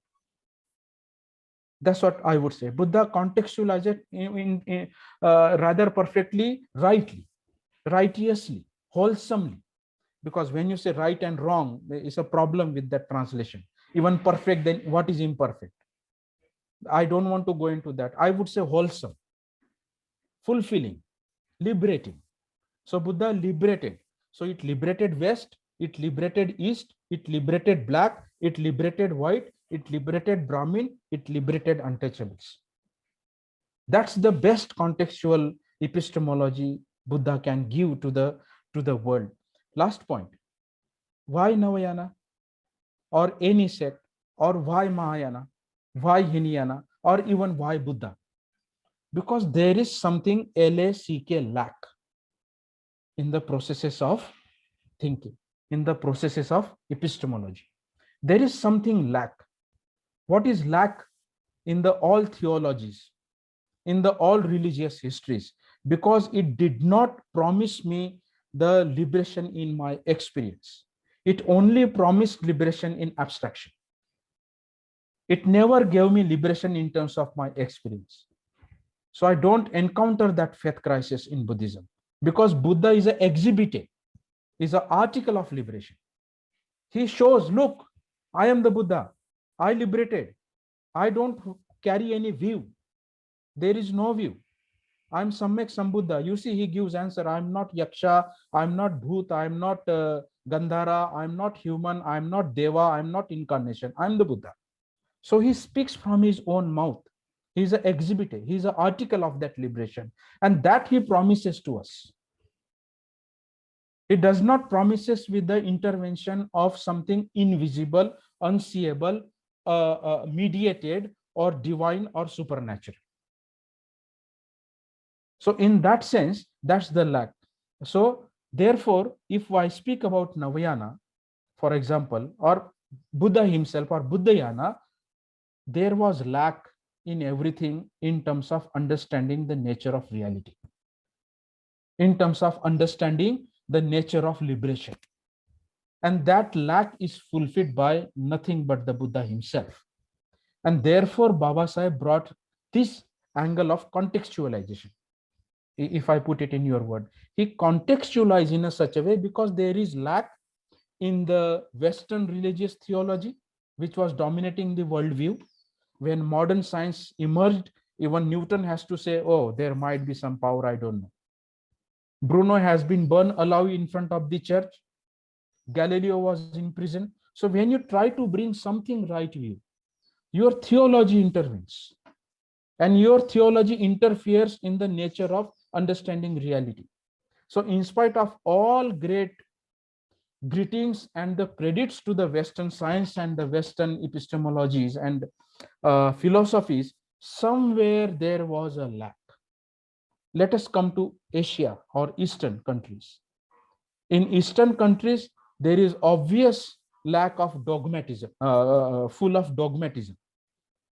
That's what I would say. Buddha contextualizes rather perfectly, rightly, righteously, wholesomely. Because when you say right and wrong, there is a problem with that translation. Even perfect, then what is imperfect? I don't want to go into that. I would say wholesome, fulfilling, liberating. So Buddha liberated. So it liberated West, it liberated East, it liberated black, it liberated white, it liberated Brahmin, it liberated untouchables. That's the best contextual epistemology Buddha can give to the world. Last point. Why Navayana or any sect, or why Mahayana, why Hinayana, or even why Buddha? Because there is something lack in the processes of thinking, in the processes of epistemology. There is something lack. What is lack in the all theologies, in the all religious histories? Because it did not promise me the liberation in my experience. It only promised liberation in abstraction. It never gave me liberation in terms of my experience. So I don't encounter that faith crisis in Buddhism, because Buddha is an exhibit, is an article of liberation. He shows, look, I am the Buddha. I liberated. I don't carry any view. There is no view. I'm Samyak Sambuddha. You see, he gives answer. I'm not Yaksha. I'm not Bhoot. I'm not Gandhara. I'm not human. I'm not Deva. I'm not incarnation. I'm the Buddha. So he speaks from his own mouth. He's an exhibit. He's an article of that liberation. And that he promises to us. It does not promises with the intervention of something invisible, unseeable, mediated, or divine, or supernatural. So in that sense, that's the lack. So therefore, if I speak about Navayana, for example, or Buddha himself, or Buddhayana, there was lack in everything in terms of understanding the nature of reality, in terms of understanding the nature of liberation. And that lack is fulfilled by nothing but the Buddha himself. And therefore, Baba Sahib brought this angle of contextualization. If I put it in your word, he contextualized in a such a way because there is lack in the Western religious theology, which was dominating the worldview. When modern science emerged, even Newton has to say, oh, there might be some power, I don't know. Bruno has been burned alive in front of the church. Galileo was in prison. So when you try to bring something right view, your theology intervenes. And your theology interferes in the nature of understanding reality. So in spite of all great greetings and the credits to the Western science and the Western epistemologies and philosophies, somewhere there was a lack. Let us come to Asia or Eastern countries. In Eastern countries, there is obvious lack of dogmatism, full of dogmatism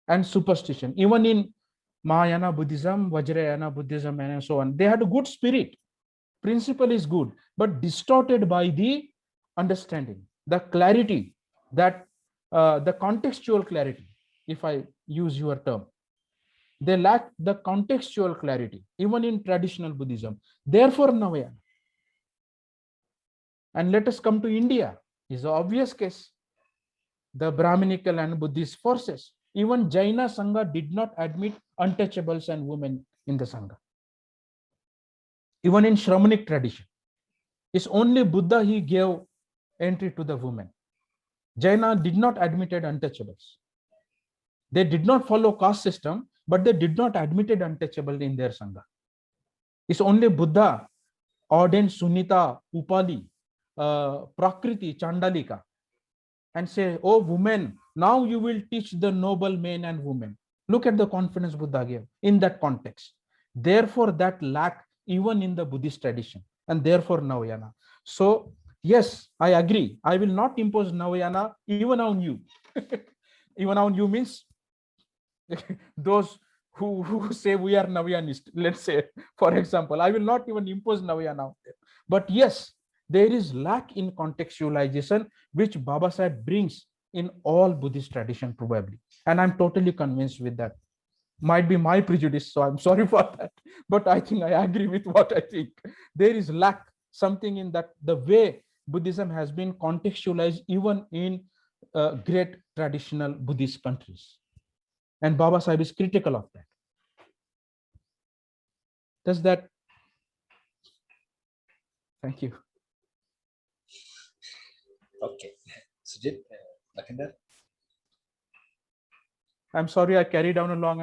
and superstition. Even in Mahayana Buddhism, Vajrayana Buddhism, and so on, they had a good spirit. Principle is good, but distorted by the understanding, the clarity, that the contextual clarity, if I use your term. They lack the contextual clarity, even in traditional Buddhism. Therefore, Navayana. And let us come to India. Is an obvious case. The Brahminical and Buddhist forces. Even Jaina Sangha did not admit untouchables and women in the Sangha. Even in Shramanic tradition, it's only Buddha he gave entry to the women. Jaina did not admit untouchables. They did not follow caste system, but they did not admit untouchable in their Sangha. It's only Buddha ordained Sunita, Upali, Prakriti, Chandalika, and say, oh women, now you will teach the noble men and women. Look at the confidence Buddha gave in that context. Therefore, that lack even in the Buddhist tradition, and therefore Navayana. So, yes, I agree. I will not impose Navayana even on you. Even on you means those who say we are Navayanist, let's say, for example, I will not even impose Navayana out there. But yes, there is lack in contextualization, which Baba Sahib brings in all Buddhist tradition probably. And I'm totally convinced with that. Might be my prejudice, so I'm sorry for that. But I think I agree with what I think. There is lack, something in that, the way Buddhism has been contextualized even in great traditional Buddhist countries. And Baba Sahib is critical of that. Does that? Thank you. Okay. Sujit, Lakhinder? I'm sorry I carried on a long